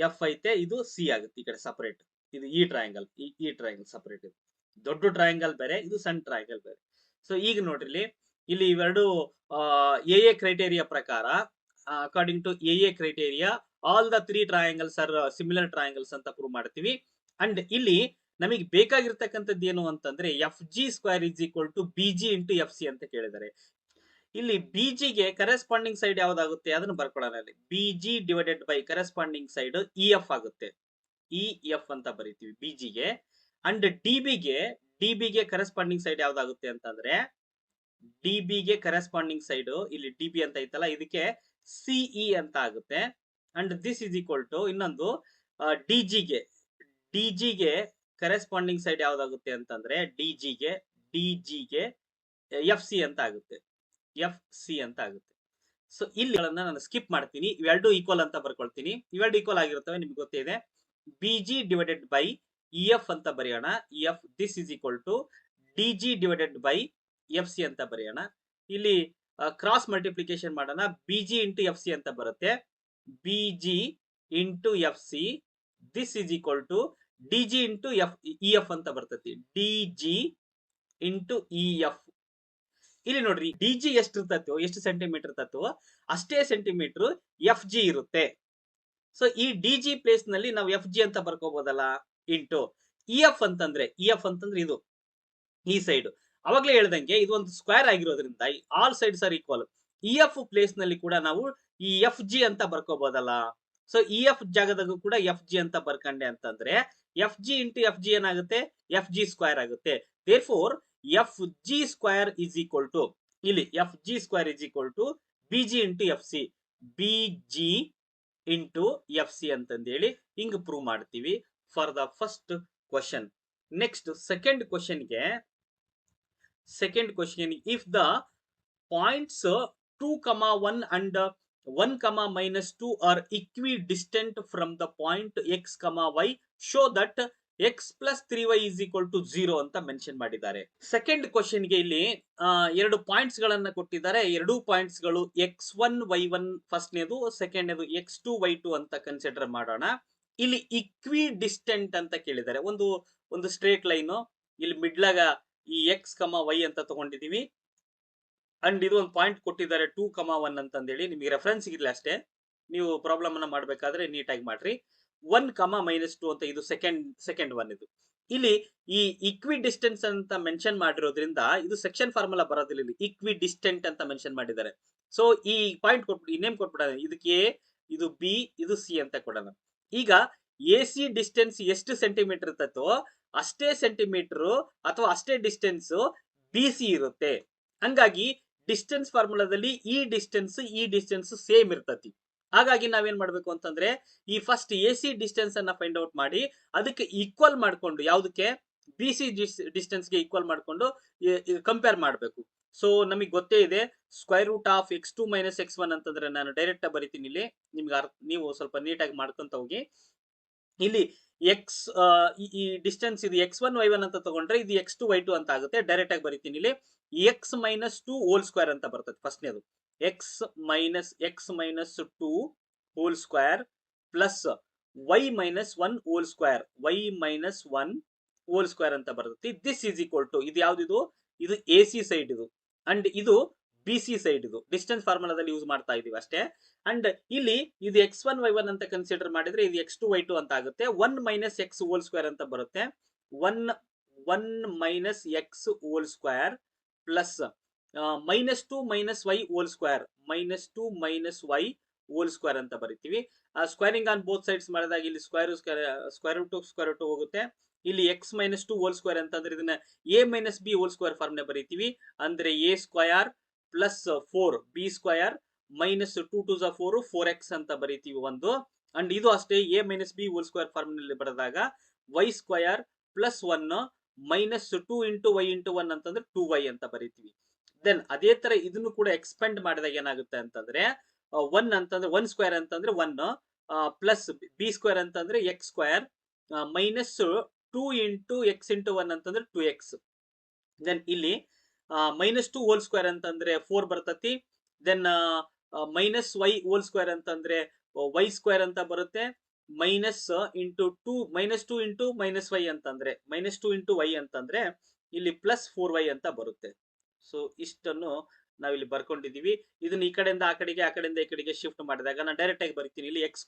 ಎಫ್ ಐತೆ, ಇದು ಸಿ ಆಗುತ್ತೆ ಈ ಕಡೆ ಸಪರೇಟ್. ಇದು ಈ ಟ್ರಯಾಂಗಲ್ ಸಪರೇಟ್. ಇದು ದೊಡ್ಡ ಟ್ರಯಾಂಗಲ್ ಬೇರೆ, ಇದು ಸಣ್ಣ ಟ್ರಯಾಂಗಲ್ ಬೇರೆ. ಸೊ ಈಗ ನೋಡ್ರಿ ಇಲ್ಲಿ ಇವೆರಡು ಎ ಕ್ರೈಟೇರಿಯಾ ಪ್ರಕಾರ, according to A criteria all the 3 triangles are similar triangles ಅಂತ ಪ್ರೂವ್ ಮಾಡ್ತೀವಿ. ಅಂಡ್ ಇಲ್ಲಿ ನಮಗೆ ಬೇಕಾಗಿರ್ತಕ್ಕಂಥದ್ದು ಏನು ಅಂತಂದ್ರೆ F G square is equal to B G into F C ಅಂತ ಕೇಳಿದ್ದಾರೆ. ಇಲ್ಲಿ ಬಿ ಜಿಗೆ ಕರೆಸ್ಪಾಂಡಿಂಗ್ ಸೈಡ್ ಯಾವ್ದಾಗುತ್ತೆ ಅದನ್ನು ಬರ್ಕೊಳ್ಳೋಣ. ಅಲ್ಲಿ B G divided by corresponding side E F ಆಗುತ್ತೆ. ಇ ಎಫ್ ಅಂತ ಬರೀತೀವಿ ಬಿ ಜಿಗೆ. ಅಂಡ್ ಡಿ ಬಿಗೆ ಕರೆಸ್ಪಾಂಡಿಂಗ್ ಸೈಡ್ ಯಾವ್ದಾಗುತ್ತೆ ಅಂತಂದ್ರೆ ಡಿ ಬಿಗೆ ಕರೆಸ್ಪಾಂಡಿಂಗ್ ಸೈಡ್ ಇಲ್ಲಿ ಡಿ ಬಿ ಅಂತ ಐತಲ್ಲ, ಇದಕ್ಕೆ ಸಿಇ ಅಂತ ಆಗುತ್ತೆ. And this is equal to ಇನ್ನೊಂದು ಡಿ ಜಿಗೆ ಕರೆಸ್ಪಾಂಡಿಂಗ್ ಸೈಡ್ ಯಾವ್ದಾಗುತ್ತೆ ಅಂತಂದ್ರೆ ಡಿ ಜಿಗೆ ಎಫ್ ಸಿ ಅಂತ ಆಗುತ್ತೆ. ಸೊ ಇಲ್ಲಿ ನಾನು ಸ್ಕಿಪ್ ಮಾಡ್ತೀನಿ, ಇವೆರಡು ಈಕ್ವಲ್ ಅಂತ ಬರ್ಕೊಳ್ತೀನಿ. ಇವೆರಡು ಈಕ್ವಲ್ ಆಗಿರುತ್ತವೆ, ನಿಮ್ಗೆ ಗೊತ್ತೇ ಇದೆ. B G divided by E F ಅಂತ ಬರೆಯೋಣ. E F this is equal to D G divided by F C ಅಂತ ಬರೆಯೋಣ. ಇಲ್ಲಿ ಕ್ರಾಸ್ ಮಲ್ಟಿಪ್ಲಿಕೇಶನ್ ಮಾಡೋಣ. B G into F C ಅಂತ ಬರುತ್ತೆ. B G into F C this is equal to D G into E F ಅಂತ ಬರ್ತೈತಿ. D G into E F. ಇಲ್ಲಿ ನೋಡ್ರಿ ಡಿ ಜಿ ಎಷ್ಟು ಸೆಂಟಿಮೀಟರ್ ಇರ್ತೈತೋ ಅಷ್ಟೇ ಸೆಂಟಿಮೀಟರ್ ಎಫ್ ಜಿ ಇರುತ್ತೆ. ಸೊ ಈ ಡಿ ಜಿ ಪ್ಲೇಸ್ ನಲ್ಲಿ ನಾವು ಎಫ್ ಜಿ ಅಂತ ಬರ್ಕೋಬಹುದಲ್ಲ, ಇಂಟು ಇ ಎಫ್ ಅಂತಂದ್ರೆ ಇದು ಈ ಸೈಡ್. ಅವಾಗ್ಲೇ ಹೇಳ್ದಂಗೆ ಇದು ಒಂದು ಸ್ಕ್ವೇರ್ ಆಗಿರೋದ್ರಿಂದ all sides are equal. E F place ನಲ್ಲಿ ಕೂಡ ನಾವು ಈ ಎಫ್ ಜಿ ಅಂತ ಬರ್ಕೋಬಹುದಲ್ಲ. ಸೊ ಇ ಎಫ್ ಜಾಗದಾಗೂ ಕೂಡ ಎಫ್ ಜಿ ಅಂತ ಬರ್ಕಂಡೆ ಅಂತಂದ್ರೆ F G into F G ಏನಾಗುತ್ತೆ, ಎಫ್ ಜಿ ಸ್ಕ್ವೇರ್ ಆಗುತ್ತೆ. Therefore F G square is equal to ಇಲ್ಲಿ F G square is equal to B G into F C, B G into F C ಅಂತಂದೇಳಿ ಹಿಂಗ್ prove ಮಾಡ್ತೀವಿ for the first question. Next second ಕ್ವಶನ್ಗೆ if the points 2,1 and 1,-2 are equidistant from the point x, y, show that x plus 3y is equal to 0 ಅಂತ mention ಮಾಡಿದ್ದಾರೆ. Second ಕ್ವಶನ್ಗೆ ಇಲ್ಲಿ ಎರಡು points ಗಳನ್ನ ಕೊಟ್ಟಿದ್ದಾರೆ. ಎರಡೂ ಪಾಯಿಂಟ್ಸ್ ಗಳು x1 y1 ಫಸ್ಟ್ನೇದು, ಸೆಕೆಂಡ್ನೇದು x2 y2 ಅಂತ ಕನ್ಸಿಡರ್ ಮಾಡೋಣ. ಇಲ್ಲಿ ಇಕ್ವಿಡಿಸ್ಟೆಂಟ್ ಅಂತ ಕೇಳಿದ್ದಾರೆ. ಒಂದು ಸ್ಟ್ರೇಟ್ ಲೈನ್ ಇಲ್ಲಿ ಮಿಡ್ಲಾಗ ಈ x, y ಅಂತ ತಗೊಂಡಿದೀವಿ. ಅಂಡ್ ಇದು ಒಂದು ಪಾಯಿಂಟ್ ಕೊಟ್ಟಿದ್ದಾರೆ 2,1 ಅಂತಂದೇಳಿ. ನಿಮಗೆ ರೆಫರೆನ್ಸ್ ಇರಲಿ ಅಷ್ಟೇ, ನೀವು ಪ್ರಾಬ್ಲಮ್ ಅನ್ನ ಮಾಡ್ಬೇಕಾದ್ರೆ ನೀಟಾಗಿ ಮಾಡ್ರಿ. 1,-2 ಅಂತ ಇದು ಸೆಕೆಂಡ್ ಒನ್. ಇದು ಇಲ್ಲಿ ಈ ಇಕ್ವಿ ಡಿಸ್ಟೆನ್ಸ್ ಅಂತ ಮೆನ್ಷನ್ ಮಾಡಿರೋದ್ರಿಂದ ಇದು ಸೆಕ್ಷನ್ ಫಾರ್ಮುಲಾ ಬರೋದಿಲ್ಲ, ಇಲ್ಲಿ ಇಕ್ವಿ ಡಿಸ್ಟೆಂಟ್ ಅಂತ ಮೆನ್ಷನ್ ಮಾಡಿದ್ದಾರೆ. ಸೊ ಈ ಪಾಯಿಂಟ್ ಕೊಟ್ಬಿಟ್ಟು ಈ ನೇಮ್ ಕೊಟ್ಬಿಡೋಣ. ಇದಕ್ಕೆ ಎ, ಇದು ಬಿ, ಇದು ಸಿ ಅಂತ ಕೊಡೋಣ. ಈಗ ಎ ಸಿ ಡಿಸ್ಟೆನ್ಸ್ ಎಷ್ಟು ಸೆಂಟಿಮೀಟರ್ ಇರ್ತೈತೋ ಅಷ್ಟೇ ಸೆಂಟಿಮೀಟರ್ ಅಥವಾ ಅಷ್ಟೇ ಡಿಸ್ಟೆನ್ಸ್ ಬಿ ಸಿ ಇರುತ್ತೆ. ಹಂಗಾಗಿ ಡಿಸ್ಟೆನ್ಸ್ ಫಾರ್ಮುಲಾದಲ್ಲಿ ಈ ಡಿಸ್ಟೆನ್ಸ್ ಸೇಮ್ ಇರ್ತತಿ. ಹಾಗಾಗಿ ನಾವೇನ್ ಮಾಡ್ಬೇಕು ಅಂತಂದ್ರೆ ಈ ಫಸ್ಟ್ ಎ ಸಿ ಡಿಸ್ಟೆನ್ಸ್ ಅನ್ನ ಫೈಂಡ್ ಔಟ್ ಮಾಡಿ ಅದಕ್ಕೆ ಈಕ್ವಲ್ ಮಾಡ್ಕೊಂಡು, ಯಾವುದಕ್ಕೆ ಬಿ ಸಿ ಡಿಸ್ಟೆನ್ಸ್ಗೆ ಈಕ್ವಲ್ ಮಾಡ್ಕೊಂಡು ಕಂಪೇರ್ ಮಾಡಬೇಕು. ಸೊ ನಮಗೆ ಗೊತ್ತೇ ಇದೆ square root of x2 - x1 ಅಂತಂದ್ರೆ ನಾನು ಡೈರೆಕ್ಟ್ ಆಗಿ ಬರಿತೀನಿ. ಇಲ್ಲಿ ನಿಮ್ಗೆ ನೀವು ಸ್ವಲ್ಪ ನೀಟಾಗಿ ಮಾಡ್ಕೊಂತ ಹೋಗಿ. ಇಲ್ಲಿ ಎಕ್ಸ್ ಈ ಡಿಸ್ಟೆನ್ಸ್ ಇದು x1 y1 ಅಂತ ತಗೊಂಡ್ರೆ ಇದು x2 y2 ಅಂತ ಆಗುತ್ತೆ. ಡೈರೆಕ್ಟ್ ಆಗಿ ಬರಿತೀನಿ. ಇಲ್ಲಿ x - 2 ಹೋಲ್ ಸ್ಕ್ವೇರ್ ಅಂತ ಬರ್ತದೆ ಫಸ್ಟ್ನೇದು. x - 2 hole square plus y - 1 whole square, y - 1 hole square ಅಂತ ಬರ್ತದೆ. ದಿಸ್ ಈಸ್ ಈಕ್ವಲ್ ಟು ಇದು ಯಾವ್ದಿದು, ಇದು ಎ ಸಿ ಸೈಡ್ ಇದು, ಅಂಡ್ ಇದು ಬಿ ಸಿ ಸೈಡ್ ಇದು ಡಿಸ್ಟೆನ್ಸ್ ಫಾರ್ಮುಲಾದಲ್ಲಿ ಯೂಸ್ ಮಾಡ್ತಾ ಇದೀವಿ ಅಷ್ಟೇ. ಅಂಡ್ ಇಲ್ಲಿ ಇದು x1 y1 ಅಂತ ಕನ್ಸಿಡರ್ ಮಾಡಿದ್ರೆ ಇದು x2 y2 ಅಂತ ಆಗುತ್ತೆ. 1 ಮೈನಸ್ ಎಕ್ಸ್ ಹೋಲ್ ಸ್ಕ್ವೇರ್ ಅಂತ ಬರುತ್ತೆ. 1 minus x whole square plus -2 minus y whole square -2 minus y whole square ಅಂತ ಬರಿತೀವಿ. ಸ್ಕ್ವೇರಿಂಗ್ ಆನ್ ಬೋತ್ ಸೈಡ್ಸ್ ಮಾಡಿದಾಗ ಇಲ್ಲಿ ಸ್ಕ್ವೇರ್ ರೂಟ್ ಹೋಗುತ್ತೆ. ಇಲ್ಲಿ x ಮೈನಸ್ 2 ಹೋಲ್ ಸ್ಕ್ವೇರ್ ಅಂತಂದ್ರೆ ಇದನ್ನ a minus B whole square ಫಾರ್ಮ್ನೆ ಬರೀತೀವಿ. ಅಂದ್ರೆ a square plus 4 B square minus 2 to 4 4x ಅಂತ ಬರೀತೀವಿ ಒಂದು. ಅಂಡ್ ಇದು ಅಷ್ಟೇ a minus B whole square form ನಲ್ಲಿ ಬರೆದಾಗ y square plus 1 minus 2 into y into 1 ಅಂತಂದ್ರೆ 2y ಅಂತ ಬರೀತೀವಿ. ದೆನ್ ಅದೇ ತರ ಇದನ್ನು ಕೂಡ ಎಕ್ಸ್ಪೆಂಡ್ ಮಾಡಿದಾಗ ಏನಾಗುತ್ತೆ ಅಂತಂದ್ರೆ 1 ಅಂತಂದ್ರೆ 1 ಸ್ಕ್ವೇರ್ ಅಂತಂದ್ರೆ 1 ಪ್ಲಸ್ ಬಿ ಸ್ಕ್ವೇರ್ ಅಂತಂದ್ರೆ X square minus 2 into X into 1 ಅಂತಂದ್ರೆ 2x. ದೆನ್ ಇಲ್ಲಿ -2 ಹೋಲ್ ಸ್ಕ್ವೇರ್ ಅಂತಂದ್ರೆ 4 ಬರ್ತತಿ. Then minus y whole square ಅಂತಂದ್ರೆ y ಸ್ಕ್ವೇರ್ ಅಂತ ಬರುತ್ತೆ. -2 ಇಂಟು ಮೈನಸ್ ವೈ ಅಂತಂದ್ರೆ -2 ಇಂಟು ವೈ ಅಂತಂದ್ರೆ ಇಲ್ಲಿ ಪ್ಲಸ್ 4y ಅಂತ ಬರುತ್ತೆ. ಸೊ ಇಷ್ಟನ್ನು ನಾವಿಲ್ಲಿ ಬರ್ಕೊಂಡಿದೀವಿ. ಇದನ್ನ ಈ ಕಡೆಯಿಂದ ಆ ಕಡೆಗೆ ಆ ಕಡೆಯಿಂದ ಈ ಕಡೆಗೆ ಶಿಫ್ಟ್ ಮಾಡಿದಾಗ ನಾನು ಡೈರೆಕ್ಟ್ ಆಗಿ ಬರೀತೀನಿ. ಇಲ್ಲಿ X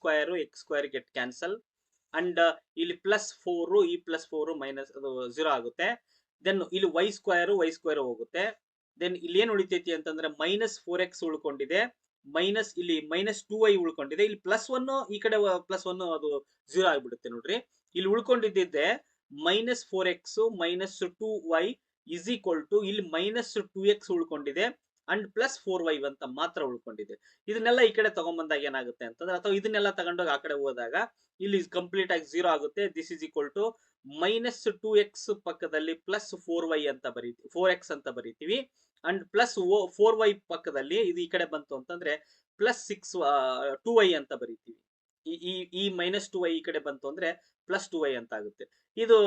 square get cancel and ಇಲ್ಲಿ ಪ್ಲಸ್ 4 ಈ ಪ್ಲಸ್ 4 ಮೈನಸ್ ಅದು 0 ಆಗುತ್ತೆ. ದೆನ್ ಇಲ್ಲಿ y ಸ್ಕ್ವೇರ್ ಹೋಗುತ್ತೆ. ದೆನ್ ಇಲ್ಲಿ ಏನ್ ಉಳಿತೈತಿ ಅಂತಂದ್ರೆ -4x ಉಳ್ಕೊಂಡಿದೆ, ಮೈನಸ್ ಇಲ್ಲಿ -2y ಉಳ್ಕೊಂಡಿದೆ. ಇಲ್ಲಿ ಪ್ಲಸ್ 1 ಈ ಕಡೆ ಪ್ಲಸ್ 1 ಅದು 0 ಆಗಿಬಿಡುತ್ತೆ ನೋಡ್ರಿ. ಇಲ್ಲಿ ಉಳ್ಕೊಂಡಿದ್ದೆ -4x -2y is equal to ಇಲ್ಲಿ -2x ಉಳ್ಕೊಂಡಿದೆ ಅಂಡ್ ಪ್ಲಸ್ 4y ಅಂತ ಮಾತ್ರ ಉಳ್ಕೊಂಡಿದೆ. ಇದನ್ನೆಲ್ಲ ಈ ಕಡೆ ತಗೊಂಡ್ಬಂದಾಗ ಏನಾಗುತ್ತೆ ಅಂತಂದ್ರೆ, ಅಥವಾ ಇದನ್ನೆಲ್ಲ ತಗೊಂಡೋಗಿ ಆ ಕಡೆ ಹೋದಾಗ ಇಲ್ಲಿ ಕಂಪ್ಲೀಟ್ ಆಗಿ 0 ಆಗುತ್ತೆ. This is equal to -2x ಪಕ್ಕದಲ್ಲಿ ಪ್ಲಸ್ 4y ಅಂತ ಬರೀತೀವಿ, 4x ಅಂತ ಬರೀತೀವಿ. ಅಂಡ್ ಪ್ಲಸ್ 4y ಪಕ್ಕದಲ್ಲಿ ಇದು ಈ ಕಡೆ ಬಂತು ಅಂತಂದ್ರೆ ಪ್ಲಸ್ 2y ಅಂತ ಬರೀತೀವಿ. ಈ -2y ಈ ಕಡೆ ಬಂತು ಅಂದ್ರೆ ಪ್ಲಸ್ 2y ಅಂತ ಆಗುತ್ತೆ. ಇದು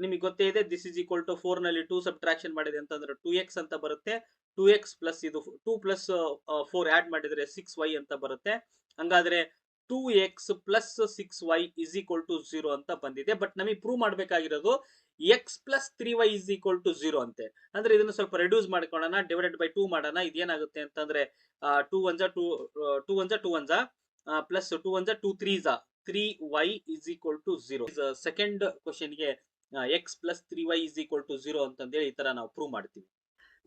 ನಿಮಗೆ ಗೊತ್ತೇ ಇದೆ. ದಿಸ್ ಇಸ್ ಈಕ್ವಲ್ ಟು 4 ನಲ್ಲಿ 2 ಸಬ್ಟ್ರಾಕ್ಷನ್ ಮಾಡಿದೆ ಅಂತಂದ್ರೆ 2x ಅಂತ ಬರುತ್ತೆ. 2x ಪ್ಲಸ್ ಇದು 2 ಪ್ಲಸ್ 4 ಆಡ್ ಮಾಡಿದ್ರೆ 6y ಅಂತ ಬರುತ್ತೆ. ಹಂಗಾದ್ರೆ 2x plus 6y is equal to 0 ಅಂತ ಬಂದಿದೆ. ಬಟ್ ನಮಗೆ ಪ್ರೂವ್ ಮಾಡ್ಬೇಕಾಗಿರೋದು x plus 3y is equal to 0 ಅಂತೆ. ಅಂದ್ರೆ ಇದನ್ನ ಸ್ವಲ್ಪ ರೆಡ್ಯೂಸ್ ಮಾಡ್ಕೊಳ್ಳೋಣ, ಡಿವೈಡೆಡ್ ಬೈ 2 ಮಾಡೋಣ. ಇದೇನಾಗುತ್ತೆ ಅಂತಂದ್ರೆ 2 1 2 1 plus 2 1 2 3 3y is equal to 0. Second question ಗೆ x plus 3y is equal to 0 ಅಂತಂದೇಳಿ ಈ ತರ ನಾವು ಪ್ರೂವ್ ಮಾಡ್ತೀವಿ.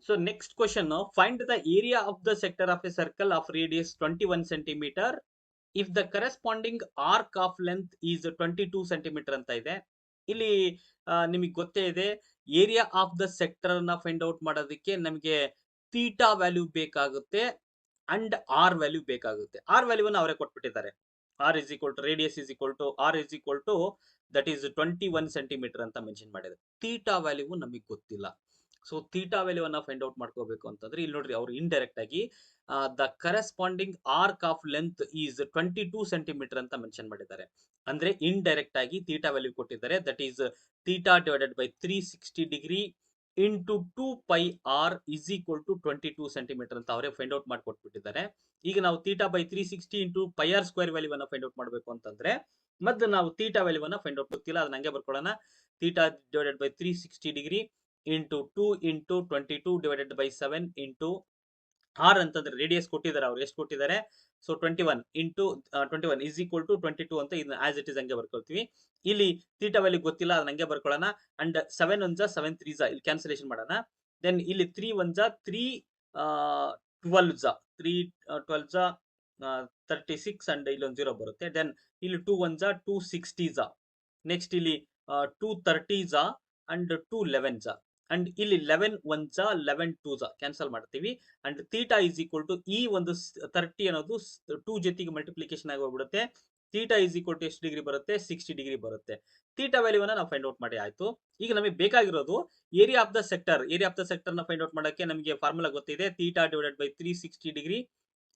So next question, find the area of the sector of a circle of radius 21 centimeter if the corresponding arc of length is 22 centimetre ಅಂತ ಇದೆ. ಇಲ್ಲಿ ನಿಮಗೆ ಗೊತ್ತೇ ಇದೆ, ಏರಿಯಾ ಆಫ್ ದ ಸೆಕ್ಟರ್ ನ ಫೈಂಡ್ ಔಟ್ ಮಾಡೋದಕ್ಕೆ ನಮಗೆ ಥೀಟಾ ವ್ಯಾಲ್ಯೂ ಬೇಕಾಗುತ್ತೆ ಅಂಡ್ ಆರ್ ವ್ಯಾಲ್ಯೂ ಬೇಕಾಗುತ್ತೆ. ಆರ್ ವ್ಯಾಲ್ಯೂವನ್ನು ಅವರೇ ಕೊಟ್ಬಿಟ್ಟಿದ್ದಾರೆ. R is equal to radius is equal to R is equal to that is 21 centimetre ಅಂತ ಮೆನ್ಷನ್ ಮಾಡಿದ್ದಾರೆ. ಥೀಟಾ ವ್ಯಾಲ್ಯೂ ನಮಗೆ ಗೊತ್ತಿಲ್ಲ. ಸೊ ಥೀಟಾ ವ್ಯಾಲ್ಯೂವನ್ನ ಫೈಂಡ್ ಔಟ್ ಮಾಡ್ಕೋಬೇಕು ಅಂತಂದ್ರೆ ಇಲ್ಲಿ ನೋಡ್ರಿ, ಅವರು ಇಂಡೈರೆಕ್ಟ್ ಆಗಿ the corresponding arc of length is 22 centimetre ಅಂತ ಮೆನ್ಷನ್ ಮಾಡಿದ್ದಾರೆ. ಅಂದ್ರೆ ಇಂಡೈರೆಕ್ಟ್ ಆಗಿ ಥೀಟಾ ವ್ಯಾಲ್ಯೂ ಕೊಟ್ಟಿದ್ದಾರೆ. That is theta divided by 360 degree into 2 pi R is equal to 22 centimetre ಅಂತ ಅವರೇ ಫೈಂಡ್ ಔಟ್ ಮಾಡಿಕೊಟ್ಬಿಟ್ಟಿದ್ದಾರೆ. ಈಗ ನಾವು theta by 360 into pi R square ವ್ಯಾಲ್ಯೂವನ್ನ ಫೈಂಡ್ ಔಟ್ ಮಾಡಬೇಕು ಅಂತಂದ್ರೆ ಮತ್ತೆ ನಾವು ಥೀಟಾ ವ್ಯಾಲ್ಯೂವನ್ನ ಫೈಂಡ್ ಔಟ್ ಗೊತ್ತಿಲ್ಲ, ಅದನ್ನ ಹಂಗೆ ಬರ್ಕೊಳ್ಳೋಣ. Theta divided by 360 degree into 2 into 22 divided by 7 into R ಅಂತಂದ್ರೆ ರೇಡಿಯಸ್ ಕೊಟ್ಟಿದ್ದಾರೆ, ಅವ್ರು ಎಷ್ಟು ಕೊಟ್ಟಿದ್ದಾರೆ. So 21 into 21 is equal to 22 ಅಂತ ಇದನ್ನ ಆಸ್ ಇಟ್ ಇಸ್ ಹಂಗೆ ಬರ್ಕೊಳ್ತೀವಿ. ಇಲ್ಲಿ ಥೀಟಾ ವ್ಯಾಲ್ಯೂ ಗೊತ್ತಿಲ್ಲ, ಅದನ್ನ ಹಂಗೆ ಬರ್ಕೊಳ್ಳೋಣ. ಅಂಡ್ 7 1 7 3 ಇಲ್ಲಿ ಕ್ಯಾನ್ಸಲೇಷನ್ ಮಾಡೋಣ. ದೆನ್ ಇಲ್ಲಿ 3 1 3 12 3 12 36 ಅಂಡ್ ಇಲ್ಲೊಂದು 0 ಬರುತ್ತೆ. ದೆನ್ ಇಲ್ಲಿ 2 1 2 60 ನೆಕ್ಸ್ಟ್ ಇಲ್ಲಿ 2 30 ಅಂಡ್ 2 11 ಅಂಡ್ ಇಲ್ಲಿ 11 1 11 2 ಕ್ಯಾನ್ಸಲ್ ಮಾಡ್ತೀವಿ. And theta is equal to ಈ ಒಂದು 30 ಅನ್ನೋದು 2 ಜೊತೆಗೆ ಮಲ್ಟಿಪ್ಲಿಕೇಶನ್ ಆಗಿ ಹೋಗ್ಬಿಡುತ್ತೆ. ಥೀಟಾ ಇಸ್ ಈಕ್ವಲ್ ಟು ಎಷ್ಟು ಡಿಗ್ರಿ ಬರುತ್ತೆ, 60 ಡಿಗ್ರಿ ಬರುತ್ತೆ. ಥೀಟಾ ವ್ಯಾಲ್ಯೂವನ್ನ ನಾವು ಫೈಂಡ್ ಔಟ್ ಮಾಡಿ ಆಯ್ತು. ಈಗ ನಮಗೆ ಬೇಕಾಗಿರೋದು area of the sector. Area of the sector ನ ಫೈಂಡ್ ಔಟ್ ಮಾಡೋಕೆ ನಮಗೆ ಫಾರ್ಮುಲಾ ಗೊತ್ತಿದೆ. Theta divided by 360 degree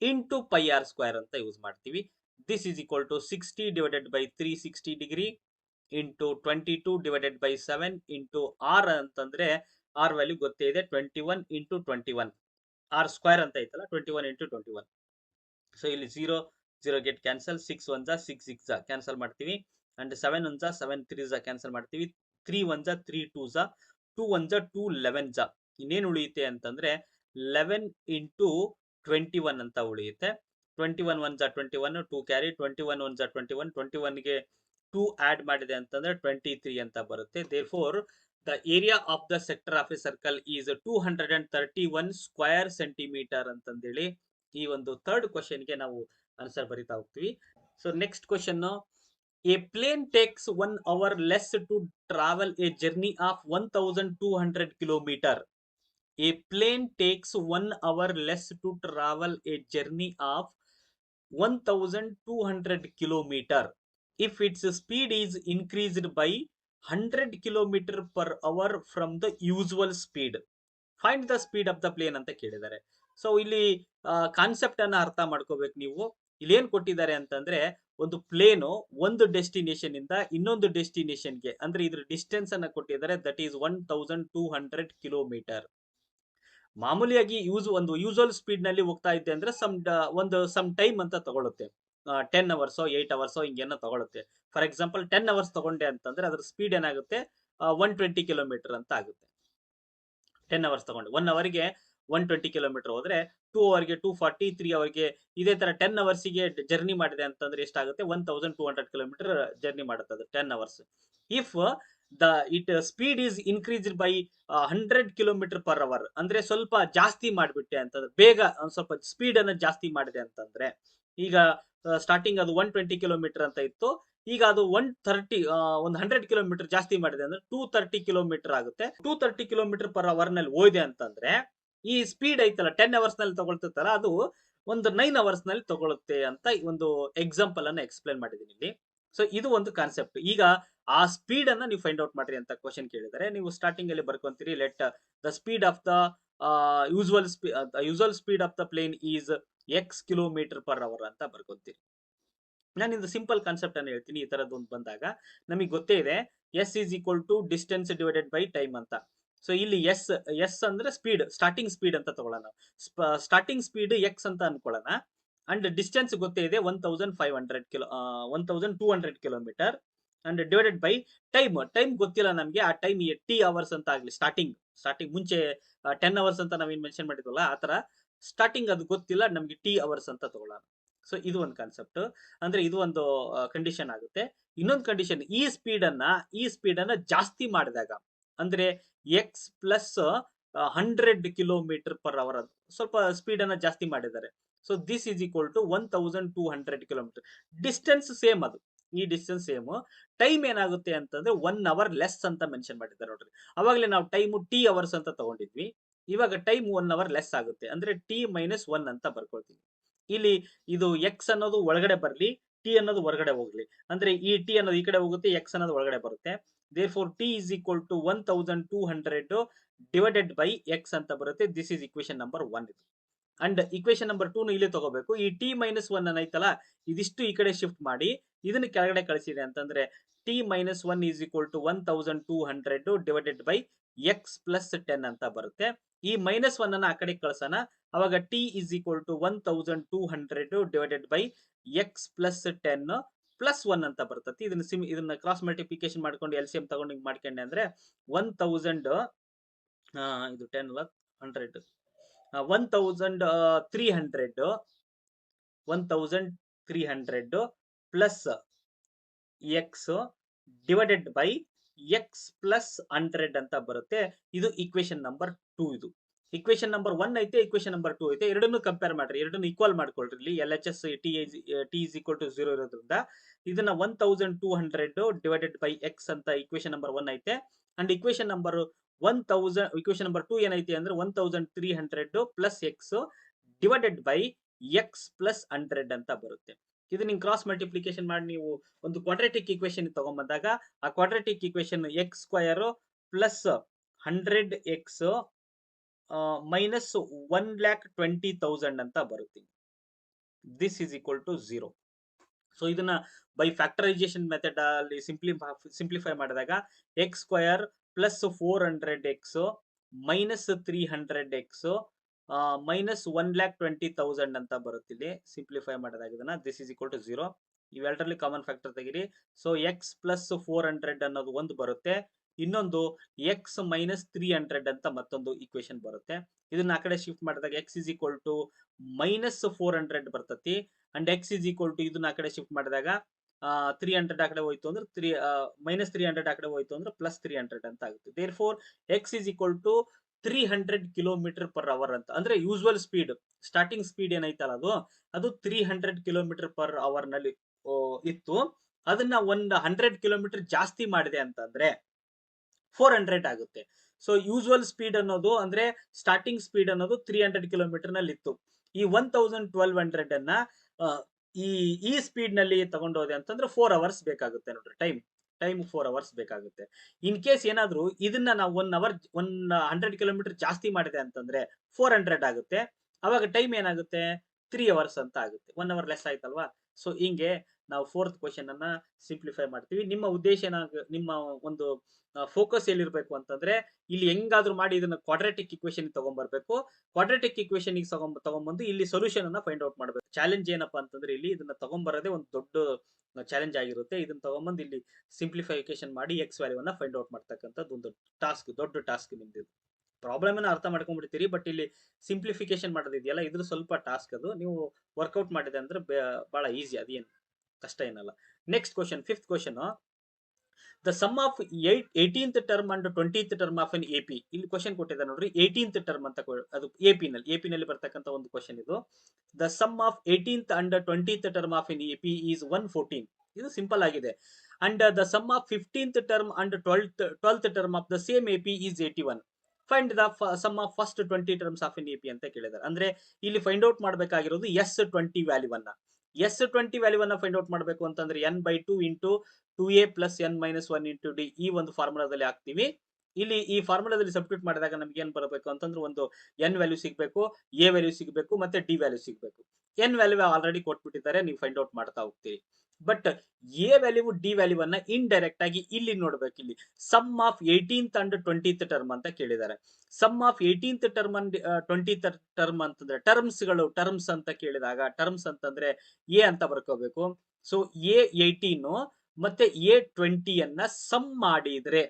into pi R square ಅಂತ ಯೂಸ್ ಮಾಡ್ತೀವಿ. This is equal to 60 divided by 360 degree into 22 divided by 7 into R ಅಂತಂದ್ರೆ r value ಗೊತ್ತೇ ಇದೆ, 21 into 21 R square ಅಂತ ಐತಲ್ಲ, 21 ಇಂಟು 21. ಸೊ ಇಲ್ಲಿ 0 0 ಗೆಟ್ ಕ್ಯಾನ್ಸಲ್, 6 1 6 6 ಕ್ಯಾನ್ಸಲ್ ಮಾಡ್ತೀವಿ. And 7 1 7 3 cancel ಮಾಡ್ತೀವಿ. 3 1 3 2 2 1 2 11 ಇನ್ನೇನು ಉಳಿಯುತ್ತೆ ಅಂತಂದ್ರೆ 11 ಇಂಟು 21 ಅಂತ ಉಳಿಯುತ್ತೆ. 21 ಒನ್ ಜಾ 21, 2 ಕ್ಯಾರಿ, 21 ಒನ್ ಜಾ 21, 21ಗೆ 2 ಆಡ್ ಮಾಡಿದೆ ಅಂತಂದ್ರೆ 23 ಅಂತ ಬರುತ್ತೆ. Therefore the area of the sector of a circle is 231 square centimetre ಅಂತಂದೇಳಿ ಈ ಒಂದು ಥರ್ಡ್ ಕ್ವಶನ್ಗೆ ನಾವು ಆನ್ಸರ್ ಬರಿತಾ ಹೋಗ್ತೀವಿ. So next question, a plane takes 1 hour less to travel a journey of 1200 kilometer. A plane takes 1 hour less to travel a journey of 1200 kilometer if its speed is increased by 100 kilometer per hour from the usual speed. Find the speed of the plane ಅಂತ ಕೇಳಿದ್ದಾರೆ. So ಇಲ್ಲಿ concept ಅನ್ನ ಅರ್ಥ ಮಾಡ್ಕೋಬೇಕು ನೀವು. ಇಲ್ಲಿ ಏನ್ ಕೊಟ್ಟಿದ್ದಾರೆ ಅಂತಂದ್ರೆ, ಒಂದು ಪ್ಲೇನು ಒಂದು ಡೆಸ್ಟಿನೇಷನ್ ಇಂದ ಇನ್ನೊಂದು ಡೆಸ್ಟಿನೇಷನ್ಗೆ, ಅಂದ್ರೆ ಇದ್ರ ಡಿಸ್ಟೆನ್ಸ್ ಅನ್ನ ಕೊಟ್ಟಿದ್ದಾರೆ, ದಟ್ ಈಸ್ 1200 ಕಿಲೋಮೀಟರ್. ಮಾಮೂಲಿಯಾಗಿ ಒಂದು ಯೂಶುವಲ್ ಸ್ಪೀಡ್ ನಲ್ಲಿ ಹೋಗ್ತಾ ಇದ್ದೆ ಅಂದ್ರೆ ಸಮ್ ಟೈಮ್ ಅಂತ ತಗೊಳುತ್ತೆ. 10 ಅವರ್ಸ್ 8 ಅವರ್ಸ್ ಹಿಂಗೇನೋ ತಗೊಳುತ್ತೆ. ಫಾರ್ ಎಕ್ಸಾಂಪಲ್ 10 ಅವರ್ಸ್ ತಗೊಂಡೆ ಅಂತಂದ್ರೆ ಅದ್ರ ಸ್ಪೀಡ್ ಏನಾಗುತ್ತೆ, 120 ಕಿಲೋಮೀಟರ್ ಅಂತ ಆಗುತ್ತೆ. 10 ಅವರ್ಸ್ ತಗೊಂಡು 1 ಅವರ್ಗೆ 120 ಕಿಲೋಮೀಟರ್ ಹೋದ್ರೆ 2 ಅವರ್ಗೆ 240, 3 ಅವರ್ಗೆ ಇದೇ ತರ 10 ಅವರ್ಸ್ಗೆ ಜರ್ನಿ ಮಾಡಿದೆ ಅಂತಂದ್ರೆ ಎಷ್ಟಾಗುತ್ತೆ, 1200 ಕಿಲೋಮೀಟರ್ ಜರ್ನಿ ಮಾಡುತ್ತೆ ಅದು 10 hours. If it speed is increased by 100 kilometer per hour, ಅಂದ್ರೆ ಸ್ವಲ್ಪ ಜಾಸ್ತಿ ಮಾಡಿಬಿಟ್ಟೆ ಅಂತಂದ್ರೆ, ಬೇಗ ಸ್ವಲ್ಪ ಸ್ಪೀಡ್ ಅನ್ನ ಜಾಸ್ತಿ ಮಾಡಿದೆ ಅಂತಂದ್ರೆ, ಈಗ ಸ್ಟಾರ್ಟಿಂಗ್ ಅದು 120 ಕಿಲೋಮೀಟರ್ ಅಂತ ಇತ್ತು, ಈಗ ಅದು 130 ಒಂದು 100 ಕಿಲೋಮೀಟರ್ ಜಾಸ್ತಿ ಮಾಡಿದೆ ಅಂದ್ರೆ 230 ಕಿಲೋಮೀಟರ್ ಆಗುತ್ತೆ. 230 ಕಿಲೋಮೀಟರ್ ಪರ್ ಅವರ್ ನಲ್ಲಿ ಹೋಯ್ದೆ ಅಂತಂದ್ರೆ ಈ ಸ್ಪೀಡ್ ಐತಲ್ಲ 10 ಅವರ್ಸ್ ನಲ್ಲಿ ತಗೊಳ್ತಿರ್ತಾರ, ಅದು ಒಂದು 9 ಅವರ್ಸ್ ನಲ್ಲಿ ತಗೊಳುತ್ತೆ ಅಂತ ಒಂದು ಎಕ್ಸಾಂಪಲ್ ಅನ್ನ ಎಕ್ಸ್ಪ್ಲೇನ್ ಮಾಡಿದೀನಿ ಇಲ್ಲಿ. ಸೊ ಇದು ಒಂದು ಕಾನ್ಸೆಪ್ಟ್. ಈಗ ಆ ಸ್ಪೀಡ್ ಅನ್ನ ನೀವು ಫೈಂಡ್ ಔಟ್ ಮಾಡ್ರಿ ಅಂತ ಕ್ವಶನ್ ಕೇಳಿದರೆ, ನೀವು ಸ್ಟಾರ್ಟಿಂಗ್ ಅಲ್ಲಿ ಬರ್ಕೊಂತೀರಿ, let the speed of the usual speed of the plane is X kilometre per hour ಅಂತ ಬರ್ಕೊಂತೀರಿ. ನಾನು ಇದು ಸಿಂಪಲ್ ಕಾನ್ಸೆಪ್ಟ್ ಅನ್ನು ಹೇಳ್ತೀನಿ. ಈ ತರದ್ದು ಒಂದು ಬಂದಾಗ ನಮಗೆ ಗೊತ್ತೇ ಇದೆ, s is equal to distance divided by time ಅಂತ. ಸೊ ಇಲ್ಲಿ ಎಸ್ ಅಂದ್ರೆ ಸ್ಪೀಡ್, ಸ್ಟಾರ್ಟಿಂಗ್ ಸ್ಪೀಡ್ ಅಂತ ತಗೊಳ್ಳೋಣ. ಸ್ಟಾರ್ಟಿಂಗ್ ಸ್ಪೀಡ್ ಎಕ್ಸ್ ಅಂತ ಅನ್ಕೊಳ್ಳೋಣ. ಅಂಡ್ ಡಿಸ್ಟೆನ್ಸ್ ಗೊತ್ತೇ ಇದೆ 1200 kilometre and divided by time ಗೊತ್ತಿಲ್ಲ ನಮಗೆ, ಆ ಟೈಮ್ ಟಿ ಅವರ್ಸ್ ಅಂತ ಆಗ್ಲಿ. ಸ್ಟಾರ್ಟಿಂಗ್ ಮುಂಚೆ 10 ಅವರ್ಸ್ ಅಂತ ನಾವೇನ್ ಮೆನ್ಷನ್ ಮಾಡಿದ್ವಲ್ಲ, ಆ ತರ ಸ್ಟಾರ್ಟಿಂಗ್ ಅದು ಗೊತ್ತಿಲ್ಲ ನಮ್ಗೆ, ಟಿ ಅವರ್ಸ್ ಅಂತ ತಗೊಳ್ಳೋಣ. ಸೊ ಇದು ಒಂದು ಕಾನ್ಸೆಪ್ಟ್, ಅಂದ್ರೆ ಇದು ಒಂದು ಕಂಡೀಷನ್ ಆಗುತ್ತೆ. ಇನ್ನೊಂದು ಕಂಡೀಷನ್, ಈ ಸ್ಪೀಡ್ ಅನ್ನ ಜಾಸ್ತಿ ಮಾಡಿದಾಗ, ಅಂದ್ರೆ x plus 100 kilometer per hour, ಸ್ವಲ್ಪ ಸ್ಪೀಡ್ ಅನ್ನ ಜಾಸ್ತಿ ಮಾಡಿದ್ದಾರೆ. So this is equal to 1200 kilometer. Distance same, ಅದು ಈ ಡಿಸ್ಟೆನ್ಸ್ ಸೇಮ್. ಟೈಮ್ ಏನಾಗುತ್ತೆ ಅಂತಂದ್ರೆ 1 ಅವರ್ ಲೆಸ್ ಅಂತ ಮೆನ್ಷನ್ ಮಾಡಿದ್ದಾರೆ ನೋಡ್ರಿ. ಅವಾಗಲೇ ನಾವು ಟೈಮ್ ಟಿ ಅವರ್ಸ್ ಅಂತ ತಗೊಂಡಿದ್ವಿ, ಇವಾಗ ಟೈಮ್ 1 ಅವರ್ ಲೆಸ್ ಆಗುತ್ತೆ, ಅಂದ್ರೆ ಟಿ ಮೈನಸ್ 1 ಅಂತ ಬರ್ಕೊಳ್ತೀವಿ. ಇಲ್ಲಿ ಇದು ಎಕ್ಸ್ ಅನ್ನೋದು ಒಳಗಡೆ ಬರ್ಲಿ, ಟಿ ಅನ್ನೋದು ಹೊರಗಡೆ ಹೋಗ್ಲಿ, ಅಂದ್ರೆ ಈ ಟಿ ಅನ್ನೋದು ಈ ಕಡೆ ಹೋಗುತ್ತೆ, ಎಕ್ಸ್ ಅನ್ನೋದು ಒಳಗಡೆ ಬರುತ್ತೆ. therefore t is equal to 1200 divided by x ಅಂತ ಬರುತ್ತೆ. ದಿಸ್ ಇಸ್ ಇಕ್ವೇಶನ್ ನಂಬರ್ 1 ಇದು. ಅಂಡ್ ಇಕ್ವೇಶನ್ ನಂಬರ್ 2 ನು ಇಲ್ಲಿ ತಗೋಬೇಕು. ಈ ಟಿ ಮೈನಸ್ 1 ಅನ್ನ ಐತಲ್ಲ, ಇದಿಷ್ಟು ಈ ಕಡೆ ಶಿಫ್ಟ್ ಮಾಡಿ ಇದನ್ನ ಕೆಳಗಡೆ ಕಳಿಸಿದೆ ಅಂತಂದ್ರೆ t minus 1 is equal to 1200 divided by x plus 10 ಅಂತ ಬರುತ್ತೆ. ಈ ಮೈನಸ್ 1 ಅನ್ನ ಆ ಕಡೆ ಕಳ್ಸೋಣ, ಅವಾಗ t is equal to 1200 divided by x plus 10 plus 1 ಅಂತ ಬರ್ತತಿ. ಇದನ್ನ ಕ್ರಾಸ್ ಮಲ್ಟಿಪ್ಲಿಕೇಶನ್ ಮಾಡ್ಕೊಂಡು ಎಲ್ ಸಿ ಎಂ ತಗೊಂಡು ಹಿಂಗ್ ಮಾಡ್ಕೊಂಡೆ ಅಂದ್ರೆ 1000 ಇದು 10 ಅಲ್ಲ 100 1300 plus x divided by x plus 100 ಅಂತ ಬರುತ್ತೆ. ಇದು ಇಕ್ವೇಶನ್ ನಂಬರ್ 2. ಇದು ಇಕ್ವೇಶನ್ ನಂಬರ್ 1 ಐತೆ, ಇಕ್ವೇಶನ್ ನಂಬರ್ 2 ಐತೆ. ಎರಡನ್ನು ಕಂಪೇರ್ ಮಾಡ್ರಿ, ಎರಡನ್ನು ಈಕ್ವಲ್ ಮಾಡ್ಕೊಳ್ರಿ. ಇಲ್ಲಿ L H S T is equal to 0 ಇರೋದ್ರಿಂದ ಇದನ್ನ 1200 ಡಿವೈಡೆಡ್ ಬೈ ಎಕ್ಸ್ ಅಂತ ಇಕ್ವೇಶನ್ ನಂಬರ್ 1 ಐತೆ. ಅಂಡ್ ಇಕ್ವೇಶನ್ ನಂಬರ್ 2 ಏನೈತೆ ಅಂದ್ರೆ 1300 plus x divided by x plus 100 ಅಂತ ಬರುತ್ತೆ. ಇದು ನಿಂಗೆ ಕ್ರಾಸ್ ಮಲ್ಟಿಪ್ಲಿಕೇಶನ್ ಮಾಡಿ ನೀವು ಒಂದು ಕ್ವಾಡ್ರಾಟಿಕ್ ಇಕ್ವೇಶನ್ ತಗೊಂಡ್ಬಂದಾಗ, ಆ quadratic equation X square plus 100 X minus 1,20,000 ಅಂತ ಬರುತ್ತೆ. This is equal to 0. So ಇದನ್ನ ಬೈ ಫ್ಯಾಕ್ಟರೈಸೇಷನ್ ಮೆಥಡ್ ಅಲ್ಲಿ ಸಿಂಪ್ಲಿಫೈ ಮಾಡಿದಾಗ X square plus 400 X minus 300 X minus 1,20,000 ಅಂತ ಬರುತ್ತೆ. ಇಲ್ಲಿ ಸಿಂಪ್ಲಿಫೈ ಮಾಡಿದಾಗ ಇದನ್ನ ದಿಸ್ ಈಸ್ ಈಕ್ವಲ್ ಟು 0. ಇವೆರಡರಲ್ಲಿ ಕಾಮನ್ ಫ್ಯಾಕ್ಟರ್ ತೆಗಿರಿ. ಸೊ ಎಕ್ಸ್ ಪ್ಲಸ್ 400 ಅನ್ನೋದು 1 ಬರುತ್ತೆ, ಇನ್ನೊಂದು ಎಕ್ಸ್ ಮೈನಸ್ 300 ಅಂತ ಮತ್ತೊಂದು ಈಕ್ವೇಶನ್ ಬರುತ್ತೆ. ಇದನ್ನ ಆ ಕಡೆ ಶಿಫ್ಟ್ ಮಾಡಿದಾಗ x is equal to minus 400 ಬರ್ತತಿ. And x is equal to ಇದನ್ನ ಆ ಕಡೆ ಶಿಫ್ಟ್ ಮಾಡಿದಾಗ 300 ಆ ಕಡೆ ಹೋಯ್ತು ಅಂದ್ರೆ ಮೈನಸ್ 300 ಆ ಕಡೆ ಹೋಯ್ತು ಅಂದ್ರೆ ಪ್ಲಸ್ 300 ಅಂತ ಆಗುತ್ತೆ. Therefore x is equal to 300 kilometer per hour ಅಂತ. ಅಂದ್ರೆ ಯೂಶುವಲ್ ಸ್ಪೀಡ್, ಸ್ಟಾರ್ಟಿಂಗ್ ಸ್ಪೀಡ್ ಏನೈತಲ್ಲ ಅದು 300 ಕಿಲೋಮೀಟರ್ ಪರ್ ಅವರ್ ನಲ್ಲಿ ಇತ್ತು. ಅದನ್ನ ಒಂದು 100 ಕಿಲೋಮೀಟರ್ ಜಾಸ್ತಿ ಮಾಡಿದೆ ಅಂತಂದ್ರೆ 400 ಆಗುತ್ತೆ. ಸೊ ಯೂಶುವಲ್ ಸ್ಪೀಡ್ ಅನ್ನೋದು ಅಂದ್ರೆ ಸ್ಟಾರ್ಟಿಂಗ್ ಸ್ಪೀಡ್ ಅನ್ನೋದು 300 ಕಿಲೋಮೀಟರ್ ನಲ್ಲಿ ಇತ್ತು. ಈ 1200 ಅನ್ನ ಈ ಈ ಸ್ಪೀಡ್ ನಲ್ಲಿ ತಗೊಂಡೋದೆ ಅಂತಂದ್ರೆ 4 ಅವರ್ಸ್ ಬೇಕಾಗುತ್ತೆ ನೋಡ್ರಿ. ಟೈಮ್ 4 ಅವರ್ಸ್ ಬೇಕಾಗುತ್ತೆ. ಇನ್ ಕೇಸ್ ಏನಾದ್ರು ಇದನ್ನ ನಾವು 1 ಅವರ್ 100 ಕಿಲೋಮೀಟರ್ ಜಾಸ್ತಿ ಮಾಡಿದೆ ಅಂತಂದ್ರೆ 400 ಆಗುತ್ತೆ. ಅವಾಗ ಟೈಮ್ ಏನಾಗುತ್ತೆ 3 ಅವರ್ಸ್ ಅಂತ ಆಗುತ್ತೆ. 1 ಅವರ್ ಲೆಸ್ ಆಯ್ತಲ್ವಾ. ಸೊ ಹಿಂಗೆ ನಾವು ಫೋರ್ತ್ ಕ್ವಶನ್ ಅನ್ನ ಸಿಂಪ್ಲಿಫೈ ಮಾಡ್ತೀವಿ. ನಿಮ್ಮ ಉದ್ದೇಶ ನಿಮ್ಮ ಒಂದು ಫೋಕಸ್ ಎಲ್ಲಿರ್ಬೇಕು ಅಂತಂದ್ರೆ ಇಲ್ಲಿ ಹೆಂಗಾದ್ರೂ ಮಾಡಿ ಇದನ್ನ ಕ್ವಾಡ್ರಾಟಿಕ್ ಇಕ್ವೇಶನ್ ತಗೊಂಡ್ಬರ್ಬೇಕು. ಕ್ವಾಡ್ರಾಟಿಕ್ ಇಕ್ವೇಶನ್ ತಗೊಂಡ್ಬಂದು ಇಲ್ಲಿ ಸೊಲ್ಯೂಷನ್ ಅನ್ನ ಫೈಂಡ್ ಔಟ್ ಮಾಡ್ಬೇಕು. ಚಾಲೆಂಜ್ ಏನಪ್ಪಾ ಅಂತಂದ್ರೆ ಇಲ್ಲಿ ಇದನ್ನ ತಗೊಂಡ್ಬರೋದೇ ಒಂದು ದೊಡ್ಡ ಚಾಲೆಂಜ್ ಆಗಿರುತ್ತೆ. ಇದನ್ನ ತಗೊಂಡ್ಬಂದು ಇಲ್ಲಿ ಸಿಂಪ್ಲಿಫಿಕೇಶನ್ ಮಾಡಿ ಎಕ್ಸ್ ವ್ಯಾಲ್ಯೂನ ಫೈಂಡ್ ಔಟ್ ಮಾಡ್ತಕ್ಕಂಥದ್ದು ಒಂದು ದೊಡ್ಡ ಟಾಸ್ಕ್ ನಿಮ್ದು. ಪ್ರಾಬ್ಲಮ್ ಅನ್ನ ಅರ್ಥ ಮಾಡ್ಕೊಂಡ್ಬಿಡ್ತೀರಿ, ಬಟ್ ಇಲ್ಲಿ ಸಿಂಪ್ಲಿಫಿಕೇಶನ್ ಮಾಡೋದಿದೆಯಲ್ಲ ಇದು ಸ್ವಲ್ಪ ಟಾಸ್ಕ್. ಅದು ನೀವು ವರ್ಕೌಟ್ ಮಾಡಿದೆ ಅಂದ್ರೆ ಬಹಳ ಈಸಿ, ಅದೇನು ಕಷ್ಟ ಏನಲ್ಲ. Next question, fifth question, the sum of 18th term and 20th term of an AP. ಇಲ್ಲಿ ಕ್ವಶನ್ ಕೊಟ್ಟಿದ್ದಾರೆ ನೋಡ್ರಿ, 18th ಟರ್ಮ್ ಅಂತ. ಅದು ಎಪಿ ನಲ್ಲಿ ಬರ್ತಕ್ಕಂಥ ಒಂದು ಕ್ವಶನ್ ಇದು. The sum of 18th and 20th term of an AP is 114. ಇದು ಸಿಂಪಲ್ ಆಗಿದೆ. And the sum of 15th term and 12th term of the same AP is 81. Find the sum of first 20 terms of an AP ಅಂತ ಕೇಳಿದ್ದಾರೆ. ಅಂದ್ರೆ ಇಲ್ಲಿ find out ಮಾಡಬೇಕಾಗಿರೋದು S20 ವ್ಯಾಲ್ಯೂವನ್ನ. S20 ವ್ಯಾಲ್ಯೂವನ್ನ find out ಮಾಡಬೇಕು ಅಂತಂದ್ರೆ n/2 into 2a plus n minus 1 into D ಈ ಒಂದು ಫಾರ್ಮುಲಾದಲ್ಲಿ ಹಾಕ್ತಿವಿ. ಇಲ್ಲಿ ಈ ಫಾರ್ಮುಲಾದಲ್ಲಿ ಸಬ್ಸ್ಟಿಟ್ಯೂಟ್ ಮಾಡಿದಾಗ ನಮ್ಗೆ ಏನ್ ಬರಬೇಕು ಅಂತಂದ್ರೆ ಒಂದು n ವ್ಯಾಲ್ಯೂ ಸಿಗಬೇಕು, a ವ್ಯಾಲ್ಯೂ ಸಿಗಬೇಕು, ಮತ್ತೆ ಡಿ ವ್ಯಾಲ್ಯೂ ಸಿಗಬೇಕು. n ವ್ಯಾಲ್ಯೂ ಆಲ್ರೆಡಿ ಕೊಟ್ಬಿಟ್ಟಿದ್ದಾರೆ, ನೀವು ಫೈಂಡ್ ಔಟ್ ಮಾಡ್ತಾ ಹೋಗ್ತೀರಿ. ಬಟ್ ಎ ವ್ಯಾಲ್ಯೂ ಡಿ ವ್ಯಾಲ್ಯೂವನ್ನ ಇಂಡೈರೆಕ್ಟ್ ಆಗಿ ಇಲ್ಲಿ ನೋಡ್ಬೇಕು. ಇಲ್ಲಿ some of 18th and 20th term ಅಂತ ಕೇಳಿದ್ದಾರೆ. Sum of 18th term and 20th term ಅಂತಂದ್ರೆ ಟರ್ಮ್ಸ್ ಅಂತ ಕೇಳಿದಾಗ ಟರ್ಮ್ಸ್ ಅಂತಂದ್ರೆ ಎ ಅಂತ ಬರ್ಕೋಬೇಕು. ಸೊ A18 ಮತ್ತೆ A20 ಅನ್ನ ಸಮ್ ಮಾಡಿದ್ರೆ,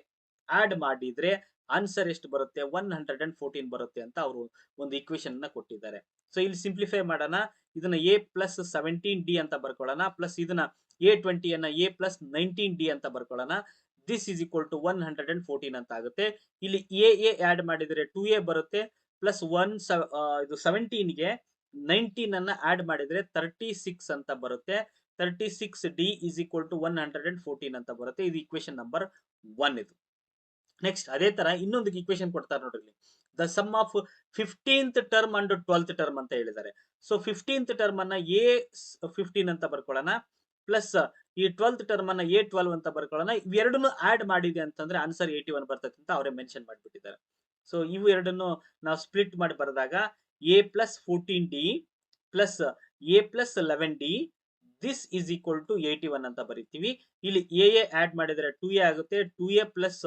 ಆಡ್ ಮಾಡಿದ್ರೆ ಆನ್ಸರ್ ಎಷ್ಟು ಬರುತ್ತೆ 114 ಬರುತ್ತೆ ಅಂತ ಅವರು ಒಂದು ಇಕ್ವೇಶನ್ ಅನ್ನ ಕೊಟ್ಟಿದ್ದಾರೆ. ಸೊ ಇಲ್ಲಿ ಸಿಂಪ್ಲಿಫೈ ಮಾಡೋಣ. ಇದನ್ನ a ಪ್ಲಸ್ 17d ಅಂತ ಬರ್ಕೊಳ್ಳೋಣ. ಪ್ಲಸ್ ಇದನ್ನ A20 ಅನ್ನ a ಪ್ಲಸ್ 19d ಅಂತ ಬರ್ಕೊಳ್ಳೋಣ. ದಿಸ್ ಇಸ್ ಈಕ್ವಲ್ ಟು 114 ಅಂತ ಆಗುತ್ತೆ. ಇಲ್ಲಿ a ಆಡ್ ಮಾಡಿದ್ರೆ 2a ಬರುತ್ತೆ. ಪ್ಲಸ್ 17ಗೆ 19 ಅನ್ನ ಆಡ್ ಮಾಡಿದ್ರೆ 36 ಅಂತ ಬರುತ್ತೆ. 36d is equal to 114 ಅಂತ ಬರುತ್ತೆ. ಇದು ಇಕ್ವೇಶನ್ ನಂಬರ್ 1 ಇದು. ನೆಕ್ಸ್ಟ್ ಅದೇ ತರ ಇನ್ನೊಂದು ಇಕ್ವೇಶನ್ ಕೊಡ್ತಾರೆ ನೋಡ್ರಿ. The sum of 15th term and 12th term ಅಂತ ಹೇಳಿದ್ದಾರೆ. ಸೊ 15th ಟರ್ಮ್ ಅನ್ನ A15 ಅಂತ ಬರ್ಕೊಳ್ಳೋಣ. ಪ್ಲಸ್ ಈ 12th ಟರ್ಮ್ ಅನ್ನ A12 ಅಂತ ಬರ್ಕೊಳ್ಳೋಣ. ಇವೆರಡನ್ನು ಆಡ್ ಮಾಡಿದೆ ಅಂತಂದ್ರೆ ಆನ್ಸರ್ 81 ಬರ್ತದೆ ಅಂತ ಅವರೇ ಮೆನ್ಷನ್ ಮಾಡಿಬಿಟ್ಟಿದ್ದಾರೆ. ಸೊ ಇವು ಎರಡನ್ನು ನಾವು ಸ್ಪ್ಲಿಟ್ ಮಾಡಿ ಬರೆದಾಗ a plus 14d plus a plus 11d this is equal to 81 ಅಂತ ಬರೀತೀವಿ. ಇಲ್ಲಿ ಎ ಆಡ್ ಮಾಡಿದರೆ 2a ಆಗುತ್ತೆ. 2a ಪ್ಲಸ್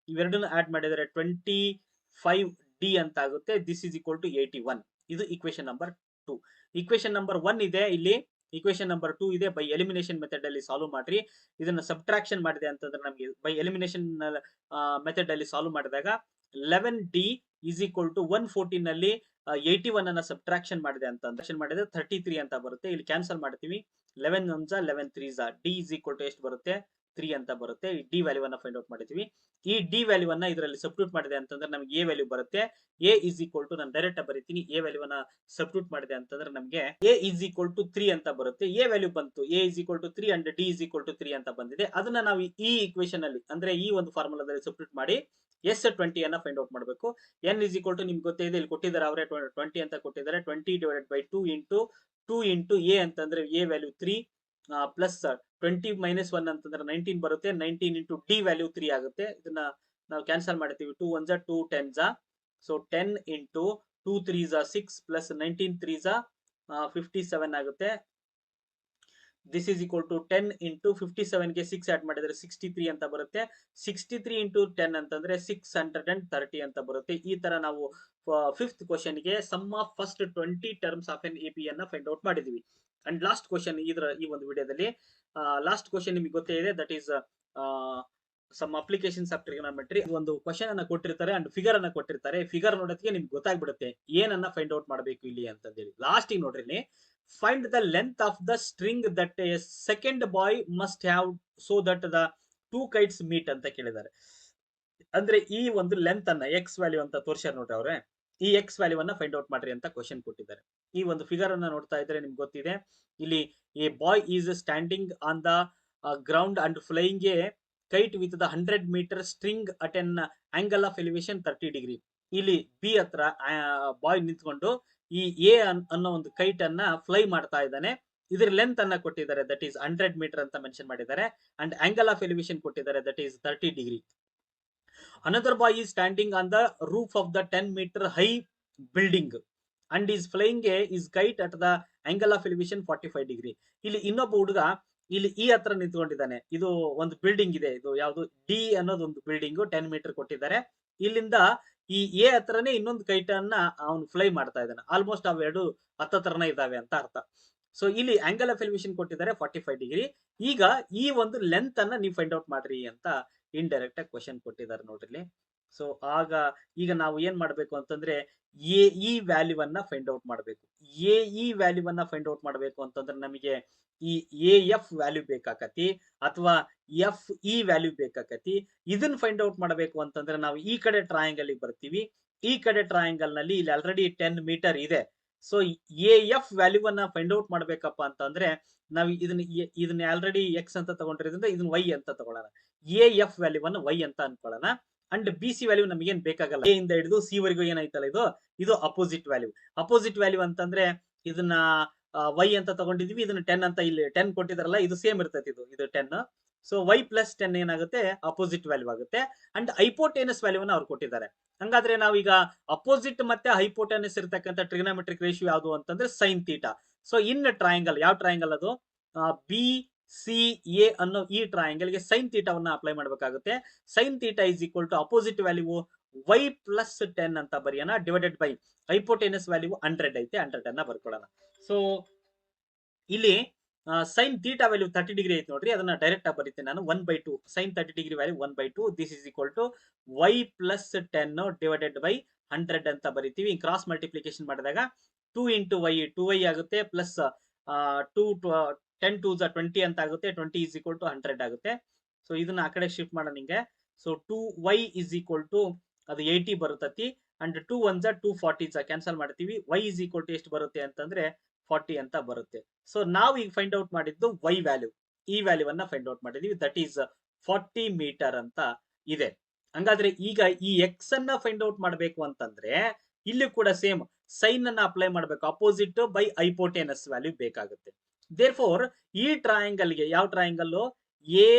ಇವೆರಡನ್ನು ಆಡ್ ಮಾಡಿದರೆ 25d ಅಂತ ಆಗುತ್ತೆ. This is equal to 81. ಇದು ಇಕ್ವೇಶನ್ ನಂಬರ್ 2. ಇಕ್ವೇಶನ್ ನಂಬರ್ 1 ಇದೆ ಇಲ್ಲಿ, ಇಕ್ವೇಶನ್ ನಂಬರ್ 2 ಇದೆ. ಬೈ ಎಲಿಮಿನೇಷನ್ ಮೆಥಡ್ ಅಲ್ಲಿ ಸಾಲ್ವ್ ಮಾಡ್ರಿ. ಇದನ್ನ ಸಬ್ಟ್ರಾಕ್ಷನ್ ಮಾಡಿದೆ ಅಂತಂದ್ರೆ ನಮಗೆ ಬೈ ಎಲಿಮಿನೇಷನ್ ಮೆಥಡ್ ಅಲ್ಲಿ ಸಾಲ್ವ್ ಮಾಡಿದಾಗ 11d is equal to 114 ನಲ್ಲಿ 81 ಅನ್ನ ಸಬ್ಟ್ರಾಕ್ಷನ್ ಮಾಡಿದೆ ಅಂತ ಮಾಡಿದ್ರೆ 33 ಅಂತ ಬರುತ್ತೆ. ಇಲ್ಲಿ ಕ್ಯಾನ್ಸಲ್ ಮಾಡ್ತೀವಿ. 11 1s 11 3s d is equal to ಎಷ್ಟು ಬರುತ್ತೆ 3 ಅಂತ ಬರುತ್ತೆ. ಈ ಡಿ ವ್ಯಾಲ್ಯೂ ಅನ್ನ ಫೈಂಡ್ ಔಟ್ ಮಾಡಿದ್ವಿ. ಈ ಡಿ ವ್ಯಾಲ್ಯೂ ಅನ್ನ ಇದರಲ್ಲಿ ಸಬ್ಸ್ಟಿಟ್ಯೂಟ್ ಮಾಡಿದೆ ಅಂತಂದ್ರೆ ನಮಗೆ ಎ ವ್ಯಾಲ್ಯೂ ಬರುತ್ತೆ. ಎ ಇಸ್ ಈಕ್ವಲ್ ಟು, ನಾನು ಡೈರೆಕ್ಟ್ ಬರೀತೀನಿ, ಎ ವ್ಯಾಲ್ಯೂ ಅನ್ನ ಸಬ್ಸ್ಟಿಟ್ಯೂಟ್ ಮಾಡಿದೆ ಅಂತಂದ್ರೆ ನಮಗೆ ಎ ಇಸ್ ಈಕ್ವಲ್ ಟು 3 ಅಂತ ಬರುತ್ತೆ. ಎ ವ್ಯಾಲ್ಯೂ ಬಂತು, a is equal to 3 and d is equal to 3 ಅಂತ ಬಂದಿದೆ. ಅದನ್ನ ನಾವು ಈ ಇಕ್ವೇಶನ್ ಅಲ್ಲಿ ಅಂದ್ರೆ ಈ ಒಂದು ಫಾರ್ಮುಲಾದಲ್ಲಿ ಸಬ್ಸ್ಟಿಟ್ಯೂಟ್ ಮಾಡಿ S20 ಅನ್ನ ಫೈಂಡ್ ಔಟ್ ಮಾಡಬೇಕು. n ಇಸ್ ಈಕ್ವಲ್ ಟು ನಿಮ್ಗೆ ಗೊತ್ತೇ ಇದೆ, ಇಲ್ಲಿ ಕೊಟ್ಟಿದ್ದಾರೆ ಅವರೇ 20 ಅಂತ ಕೊಟ್ಟಿದ್ದಾರೆ. 20 ಡಿವೈಡೆಡ್ ಬೈ 2 ಇಂಟು a ಅಂತಂದ್ರೆ a ವ್ಯಾಲ್ಯೂ 3 ಪ್ಲಸ್ 20 ಮೈನಸ್ 1 ಅಂತಂದ್ರೆ 19 ಬರುತ್ತೆ. 19 ಇಂಟು ಡಿ ವ್ಯಾಲ್ಯೂ 3 ಆಗುತ್ತೆ. ಇದನ್ನ ನಾವು ಕ್ಯಾನ್ಸಲ್ ಮಾಡ್ತೀವಿ. 2 1s 2 10s. So 10 into 2 3s 6 plus 19 3s 57 ಆಗುತ್ತೆ. This is equal to 10 into 57ಗೆ 6 ಆಡ್ ಮಾಡಿದ್ರೆ 63 ಅಂತ ಬರುತ್ತೆ. 63 ಇಂಟು 10 ಅಂತಂದ್ರೆ 630 ಅಂತ ಬರುತ್ತೆ. ಈ ತರ ನಾವು ಫಿಫ್ತ್ ಕ್ವಶನ್ಗೆ sum of first 20 terms of an AP ಅನ್ನ ಫೈಂಡ್ ಔಟ್ ಮಾಡಿದೀವಿ. ಅಂಡ್ ಲಾಸ್ಟ್ ಕ್ವಶನ್ ಈ ಒಂದು ವಿಡಿಯೋದಲ್ಲಿ ಲಾಸ್ಟ್ ಕ್ವಶನ್ ನಿಮಗೆ ಗೊತ್ತೇ ಇದೆ, that is some applications of trigonometry ಒಂದು ಕ್ವಶನ್ ಅನ್ನ ಕೊಟ್ಟಿರ್ತಾರೆ ಅಂಡ್ ಫಿಗರ್ ಅನ್ನ ಕೊಟ್ಟಿರ್ತಾರೆ. ಫಿಗರ್ ನೋಡೋದಕ್ಕೆ ನಿಮ್ಗೆ ಗೊತ್ತಾಗ್ಬಿಡುತ್ತೆ ಏನನ್ನ ಫೈಂಡ್ ಔಟ್ ಮಾಡಬೇಕು ಇಲ್ಲಿ ಅಂತಂದೇಳಿ. ಲಾಸ್ಟ್ ನೋಡ್ರಿ, find the length of the string that a second boy must have so that the two kites meet ಅಂತ ಕೇಳಿದ್ದಾರೆ. ಅಂದ್ರೆ ಈ ಒಂದು ಲೆಂತ್ ಅನ್ನ ಎಕ್ಸ್ ವ್ಯಾಲ್ಯೂ ಅಂತ ತೋರ್ಸ್ಯಾರ ನೋಡ್ರಿ ಅವ್ರೆ, ಈ ಎಕ್ಸ್ ವ್ಯಾಲ್ಯೂ ಅನ್ನ ಫೈಂಡ್ ಔಟ್ ಮಾಡ್ರಿ ಅಂತ ಕ್ವಶನ್ ಕೊಟ್ಟಿದ್ದಾರೆ. ಈ ಒಂದು ಫಿಗರ್ ಅನ್ನ ನೋಡ್ತಾ ಇದ್ರೆ ನಿಮ್ಗೆ ಗೊತ್ತಿದೆ, ಇಲ್ಲಿ a boy is standing on the ground and flying a kite with the 100 meter string at an angle of elevation 30 degree. ಇಲ್ಲಿ ಬಿ ಹತ್ರ ಬಾಯ್ ನಿಂತ್ಕೊಂಡು ಈ ಎ ಅನ್ನೋ ಒಂದು ಕೈಟ್ ಅನ್ನ ಫ್ಲೈ ಮಾಡ್ತಾ ಇದ್ದಾನೆ. ಇದ್ರ ಲೆಂತ್ ಅನ್ನ ಕೊಟ್ಟಿದ್ದಾರೆ, ದಟ್ ಈಸ್ 100 ಮೀಟರ್ ಅಂತ ಮೆನ್ಷನ್ ಮಾಡಿದ್ದಾರೆ. ಅಂಡ್ ಆಂಗಲ್ ಆಫ್ ಎಲಿವೇಶನ್ ಕೊಟ್ಟಿದ್ದಾರೆ, that is 30 degree. Another boy is standing on the roof of the 10-meter high building and is flying his kite at the angle of elevation 45 degree. ಇಲ್ಲಿ ಇನ್ನೊಬ್ಬ ಹುಡುಗ ಇಲ್ಲಿ ಈ ಹತ್ರ ನಿಂತ್ಕೊಂಡಿದ್ದಾನೆ. ಇದು ಒಂದು ಬಿಲ್ಡಿಂಗ್ ಇದೆ, ಇದು ಯಾವುದು ಡಿ ಅನ್ನೋದು ಒಂದು ಬಿಲ್ಡಿಂಗ್ 10 ಮೀಟರ್ ಕೊಟ್ಟಿದ್ದಾರೆ. ಇಲ್ಲಿಂದ ಈ ಎ ಹತ್ರನೇ ಇನ್ನೊಂದು ಕೈಟ್ ಅನ್ನ ಅವನು ಫ್ಲೈ ಮಾಡ್ತಾ ಇದ್ದಾನೆ. ಆಲ್ಮೋಸ್ಟ್ ಅವೆರಡು ಹತ್ತತ್ರನೇ ಇದಾವೆ ಅಂತ ಅರ್ಥ. ಸೊ ಇಲ್ಲಿ ಆಂಗಲ್ ಆಫ್ ಎಲಿವೇಶನ್ ಕೊಟ್ಟಿದ್ದಾರೆ 45 ಡಿಗ್ರಿ. ಈಗ ಈ ಒಂದು ಲೆಂತ್ ಅನ್ನ ನೀವು ಫೈಂಡ್ ಔಟ್ ಮಾಡ್ರಿ ಅಂತ ಇಂಡೈರೆಕ್ಟ್ ಆಗಿ ಕ್ವಶನ್ ಕೊಟ್ಟಿದ್ದಾರೆ ನೋಡ್ರಿ. ಸೊ ಆಗ ಈಗ ನಾವು ಏನ್ ಮಾಡ್ಬೇಕು ಅಂತಂದ್ರೆ ಎ ಇ ವ್ಯಾಲ್ಯೂವನ್ನ ಫೈಂಡ್ ಔಟ್ ಮಾಡಬೇಕು. ಎ ಇ ವ್ಯಾಲ್ಯೂವನ್ನ ಫೈಂಡ್ ಔಟ್ ಮಾಡಬೇಕು ಅಂತಂದ್ರೆ ನಮಗೆ ಈ ಎ ಎಫ್ ವ್ಯಾಲ್ಯೂ ಬೇಕಾಕತಿ ಅಥವಾ ಎಫ್ ಇ ವ್ಯಾಲ್ಯೂ ಬೇಕಾಕತಿ. ಇದನ್ನ ಫೈಂಡ್ ಔಟ್ ಮಾಡಬೇಕು ಅಂತಂದ್ರೆ ನಾವು ಈ ಕಡೆ ಟ್ರಯಾಂಗಲ್ ಬರ್ತೀವಿ. ಈ ಕಡೆ ಟ್ರಯಾಂಗಲ್ ನಲ್ಲಿ ಇಲ್ಲಿ ಆಲ್ರೆಡಿ 10 ಮೀಟರ್ ಇದೆ. ಸೊ ಎ ಎಫ್ ವ್ಯಾಲ್ಯೂವನ್ನ ಫೈಂಡ್ ಔಟ್ ಮಾಡ್ಬೇಕಪ್ಪ ಅಂತಂದ್ರೆ ನಾವು ಇದನ್ನ ಆಲ್ರೆಡಿ ಎಕ್ಸ್ ಅಂತ ತಗೊಂಡಿರೋದ್ರಿಂದ ಇದನ್ನ ವೈ ಅಂತ ತಗೊಳ್ಳೋಣ. ಎ ಎಫ್ ವ್ಯಾಲ್ಯೂವನ್ನ ವೈ ಅಂತ ಅನ್ಕೊಳ್ಳೋಣ. ಅಂಡ್ ಬಿ ಸಿ ವ್ಯಾಲ್ಯೂ ನಮಗೆ ಏನ್ ಬೇಕಾಗಲ್ಲ. ಎ ಇಂದ ಹಿಡಿದು ಸಿ ವರೆಗೂ ಏನಾಯ್ತಲ್ಲ ಇದು ಅಪೋಸಿಟ್ ವ್ಯಾಲ್ಯೂ. ಅಪೋಸಿಟ್ ವ್ಯಾಲ್ಯೂ ಅಂತಂದ್ರೆ ಇದನ್ನ ವೈ ಅಂತ ತಗೊಂಡಿದೀವಿ, ಇದನ್ನ 10 ಅಂತ ಇಲ್ಲಿ 10 ಕೊಟ್ಟಿದಾರಲ್ಲ, ಇದು ಸೇಮ್ ಇರ್ತೈತಿ, ಇದು 10. ಸೊ ವೈ ಪ್ಲಸ್ 10 ಏನಾಗುತ್ತೆ, ಅಪೋಸಿಟ್ ವ್ಯಾಲ್ಯೂ ಆಗುತ್ತೆ. ಅಂಡ್ ಹೈಪೋಟೇನಸ್ ವ್ಯಾಲ್ಯೂವನ್ನ ಅವ್ರು ಕೊಟ್ಟಿದ್ದಾರೆ. ಹಂಗಾದ್ರೆ ನಾವೀಗ ಅಪೋಸಿಟ್ ಮತ್ತೆ ಹೈಪೋಟೇನಸ್ ಇರ್ತಕ್ಕಂಥ ಟ್ರಿಗೊನೋಮೆಟ್ರಿಕ್ ರೇಷಿಯೋ ಯಾವುದು ಅಂತಂದ್ರೆ sine theta. So in triangle, ಯಾವ ಟ್ರಯಾಂಗಲ್ ಅದು, ಬಿ ಸಿ ಎ ಅನ್ನೋ ಈ ಟ್ರಯಾಂಗಲ್ ಗೆ ಸೈನ್ ಥೀಟಾವನ್ನ ಅಪ್ಲೈ ಮಾಡಬೇಕಾಗುತ್ತೆ. Sine theta is equal to opposite value y plus 10 ಅಂತ ಬರೆಯೋಣ, ಡಿವೈಡೆಡ್ ಬೈ ಹೈಪೋಟೇನಸ್ ವ್ಯಾಲ್ಯೂ 100 ಐತೆ, 100 ಅನ್ನ ಬರ್ಕೊಳ್ಳೋಣ. ಸೊ ಇಲ್ಲಿ ಸೈನ್ ಥೀಟಾ ವ್ಯಾಲ್ಯೂ 30 ಡಿಗ್ರಿ ಐತೆ ನೋಡ್ರಿ, ಅದನ್ನ ಡೈರೆಕ್ಟ್ ಆಗಿ ಬರೀತೀನಿ ನಾನು. 1/2 sine 30 degree value 1/2 this is equal to y plus 10 divided by 100 ಅಂತ ಬರೀತೀವಿ. ಕ್ರಾಸ್ ಮಲ್ಟಿಪ್ಲಿಕೇಶನ್ ಮಾಡಿದಾಗ 2 ಇಂಟು ವೈ 2y ಆಗುತ್ತೆ, ಪ್ಲಸ್ 10 2 20 ಅಂತ ಆಗುತ್ತೆ. 20 ಇಸ್ ಈಕ್ವಲ್ ಟು 100 ಆಗುತ್ತೆ. ಸೊ ಇದನ್ನ ಆ ಕಡೆ ಶಿಫ್ಟ್ ಮಾಡೋಣ ಹಿಂಗೆ. So 2y is equal to ಅದು 80 ಬರುತ್ತತಿ. ಅಂಡ್ 2 1 240 ಕ್ಯಾನ್ಸಲ್ ಮಾಡ್ತೀವಿ. y ಇಸ್ ಈಕ್ವಲ್ ಟು ಎಷ್ಟು ಬರುತ್ತೆ ಅಂತಂದ್ರೆ 40 ಅಂತ ಬರುತ್ತೆ. ಸೊ ನಾವು ಈಗ ಫೈಂಡ್ ಔಟ್ ಮಾಡಿದ್ದು y ವ್ಯಾಲ್ಯೂ, ಈ ವ್ಯಾಲ್ಯೂವನ್ನ ಫೈಂಡ್ ಔಟ್ ಮಾಡಿದೀವಿ, ದಟ್ ಈಸ್ 40 ಮೀಟರ್ ಅಂತ ಇದೆ. ಹಂಗಾದ್ರೆ ಈಗ ಈ ಎಕ್ಸ್ ಅನ್ನ ಫೈಂಡ್ ಔಟ್ ಮಾಡಬೇಕು ಅಂತಂದ್ರೆ ಇಲ್ಲಿ ಕೂಡ ಸೇಮ್ ಸೈನ್ ಅನ್ನ ಅಪ್ಲೈ ಮಾಡಬೇಕು, ಅಪೋಸಿಟ್ ಬೈ ಹೈಪೋಟೇನಸ್ ವ್ಯಾಲ್ಯೂ ಬೇಕಾಗುತ್ತೆ. ದೇರ್ಫೋರ್ ಈ ಟ್ರಯಾಂಗಲ್ ಗೆ, ಯಾವ ಟ್ರಯಾಂಗಲ್, ಎ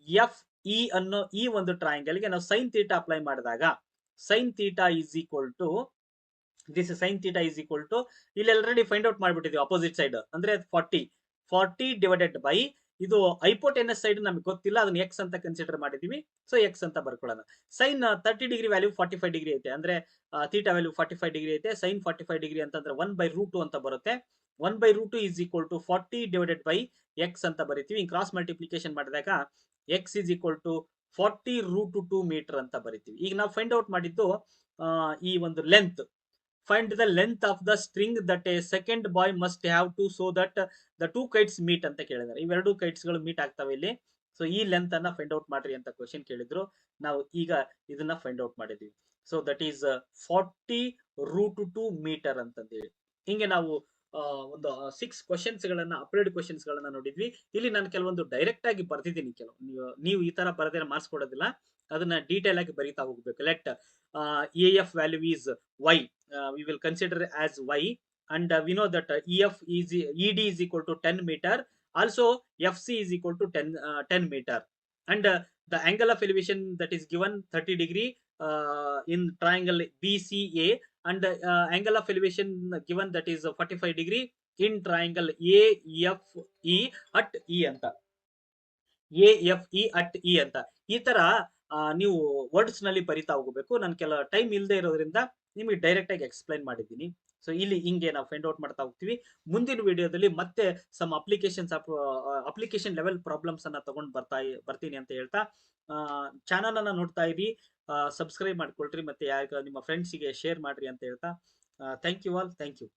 ಎಫ್ ಇ ಅನ್ನೋ ಈ ಒಂದು ಟ್ರಯಾಂಗಲ್ ಗೆ ನಾವು ಸೈನ್ ಥೀಟಾ ಅಪ್ಲೈ ಮಾಡಿದಾಗ sine theta is equal to this sine theta is equal to ಇಲ್ಲಿ ಆಲ್ರೆಡಿ ಫೈಂಡ್ ಔಟ್ ಮಾಡ್ಬಿಟ್ಟಿದ್ವಿ ಅಪೋಸಿಟ್ ಸೈಡ್ ಅಂದ್ರೆ 40 ಡಿವೈಡೆಡ್ ಬೈ ಇದು ಹೈಪೋಟೆನಸ್ ಸೈಡ್ ನಮಗೆ ಗೊತ್ತಿಲ್ಲ, ಅದನ್ನ ಎಕ್ಸ್ ಅಂತ ಕನ್ಸಿಡರ್ ಮಾಡಿದೀವಿ. ಸೊ ಎಕ್ಸ್ ಅಂತ ಬರ್ಕೊಳ್ಳೋಣ. ಸೈನ್ 30 ಡಿಗ್ರಿ ವ್ಯಾಲ್ಯೂ 45 ಡಿಗ್ರಿ ಐತೆ, ಅಂದ್ರೆ ಥೀಟಾ ವ್ಯಾಲ್ಯೂ 45 ಡಿಗ್ರಿ ಐತೆ. ಸೈನ್ 45 ಡಿಗ್ರಿ ಅಂತಂದ್ರೆ 1/√2 ಅಂತ ಬರುತ್ತೆ. 1/√2 is equal to 40 divided by x ಅಂತ ಬರಿತೀವಿ. ಕ್ರಾಸ್ ಮಲ್ಟಿಪ್ಲಿಕೇಶನ್ ಮಾಡಿದಾಗ x is equal to 40√2 meter ಅಂತ ಬರಿತೀವಿ. ಈಗ ನಾವು ಫೈಂಡ್ ಔಟ್ ಮಾಡಿದ್ದು ಈ ಒಂದು length. Find the length of the string that a second boy must have to so that the two kites meet ಅಂತ ಕೇಳಿದ್ದಾರೆ. ಇವೆರಡು ಕೈಟ್ಸ್ ಗಳು ಮೀಟ್ ಆಗ್ತವೆ ಇಲ್ಲಿ. ಸೊ ಈ ಲೆಂತ್ ಅನ್ನ ಫೈಂಡ್ ಔಟ್ ಮಾಡ್ರಿ ಅಂತ ಕ್ವಶನ್ ಕೇಳಿದ್ರು. ನಾವು ಈಗ ಇದನ್ನ ಫೈಂಡ್ ಔಟ್ ಮಾಡಿದೀವಿ. ಸೊ ದಟ್ ಈಸ್ 40√2 ಮೀಟರ್ ಅಂತಂದೇಳಿ. ಹಿಂಗೆ ನಾವು ಒಂದು 6 ಕ್ವಶನ್ಸ್ ಗಳನ್ನ, ಅಪ್ಲೋಡ್ ಕ್ವಶನ್ಸ್ ಗಳನ್ನ ನೋಡಿದ್ವಿ. ಇಲ್ಲಿ ನಾನು ಕೆಲವೊಂದು ಡೈರೆಕ್ಟ್ ಆಗಿ ಬರ್ತಿದ್ದೀನಿ, ಕೆಲವು ನೀವು ಈ ತರ ಬರದೇ ಮಾರ್ಕ್ಸ್ ಕೊಡೋದಿಲ್ಲ, ಅದನ್ನ ಡೀಟೇಲ್ ಆಗಿ ಬರೀತಾ ಹೋಗ್ಬೇಕು. Let AF value is y, we will consider as y, and we know that EF is ED is equal to 10 meter, also FC is equal to 10 meter, and the angle of elevation that is given 30 degree in triangle BCA, and angle of elevation given that is 45 degree in triangle AFE at E ಅಂತ, AFE at E ಅಂತ. ಈ ತರ ನೀವು words ನಲ್ಲಿ ಬರಿತಾ ಹೋಗಬೇಕು. ನಾನು ಕೆಲ ಟೈಮ್ ಇಲ್ಲದೆ ಇರೋದ್ರಿಂದ ನಿಮಗೆ ಡೈರೆಕ್ಟ್ ಆಗಿ ಎಕ್ಸ್ಪ್ಲೈನ್ ಮಾಡಿದ್ದೀನಿ. ಸೊ ಇಲ್ಲಿ ಹಿಂಗೆ ನಾವು ಫೈಂಡ್ ಔಟ್ ಮಾಡ್ತಾ ಹೋಗ್ತೀವಿ. ಮುಂದಿನ ವಿಡಿಯೋದಲ್ಲಿ ಮತ್ತೆ ಸಮ್ ಅಪ್ಲಿಕೇಶನ್ ಲೆವೆಲ್ ಪ್ರಾಬ್ಲಮ್ಸ್ ಅನ್ನ ತಗೊಂಡು ಬರ್ತೀನಿ ಅಂತ ಹೇಳ್ತಾ ಚಾನಲ್ ಅನ್ನ ನೋಡ್ತಾ ಇರಿ, ಸಬ್ಸ್ಕ್ರೈಬ್ ಮಾಡ್ಕೊಳ್ರಿ, ಮತ್ತೆ ಯಾಕ ನಿಮ್ಮ ಫ್ರೆಂಡ್ಸಿಗೆ ಶೇರ್ ಮಾಡ್ರಿ ಅಂತ ಹೇಳ್ತಾ thank you all, thank you.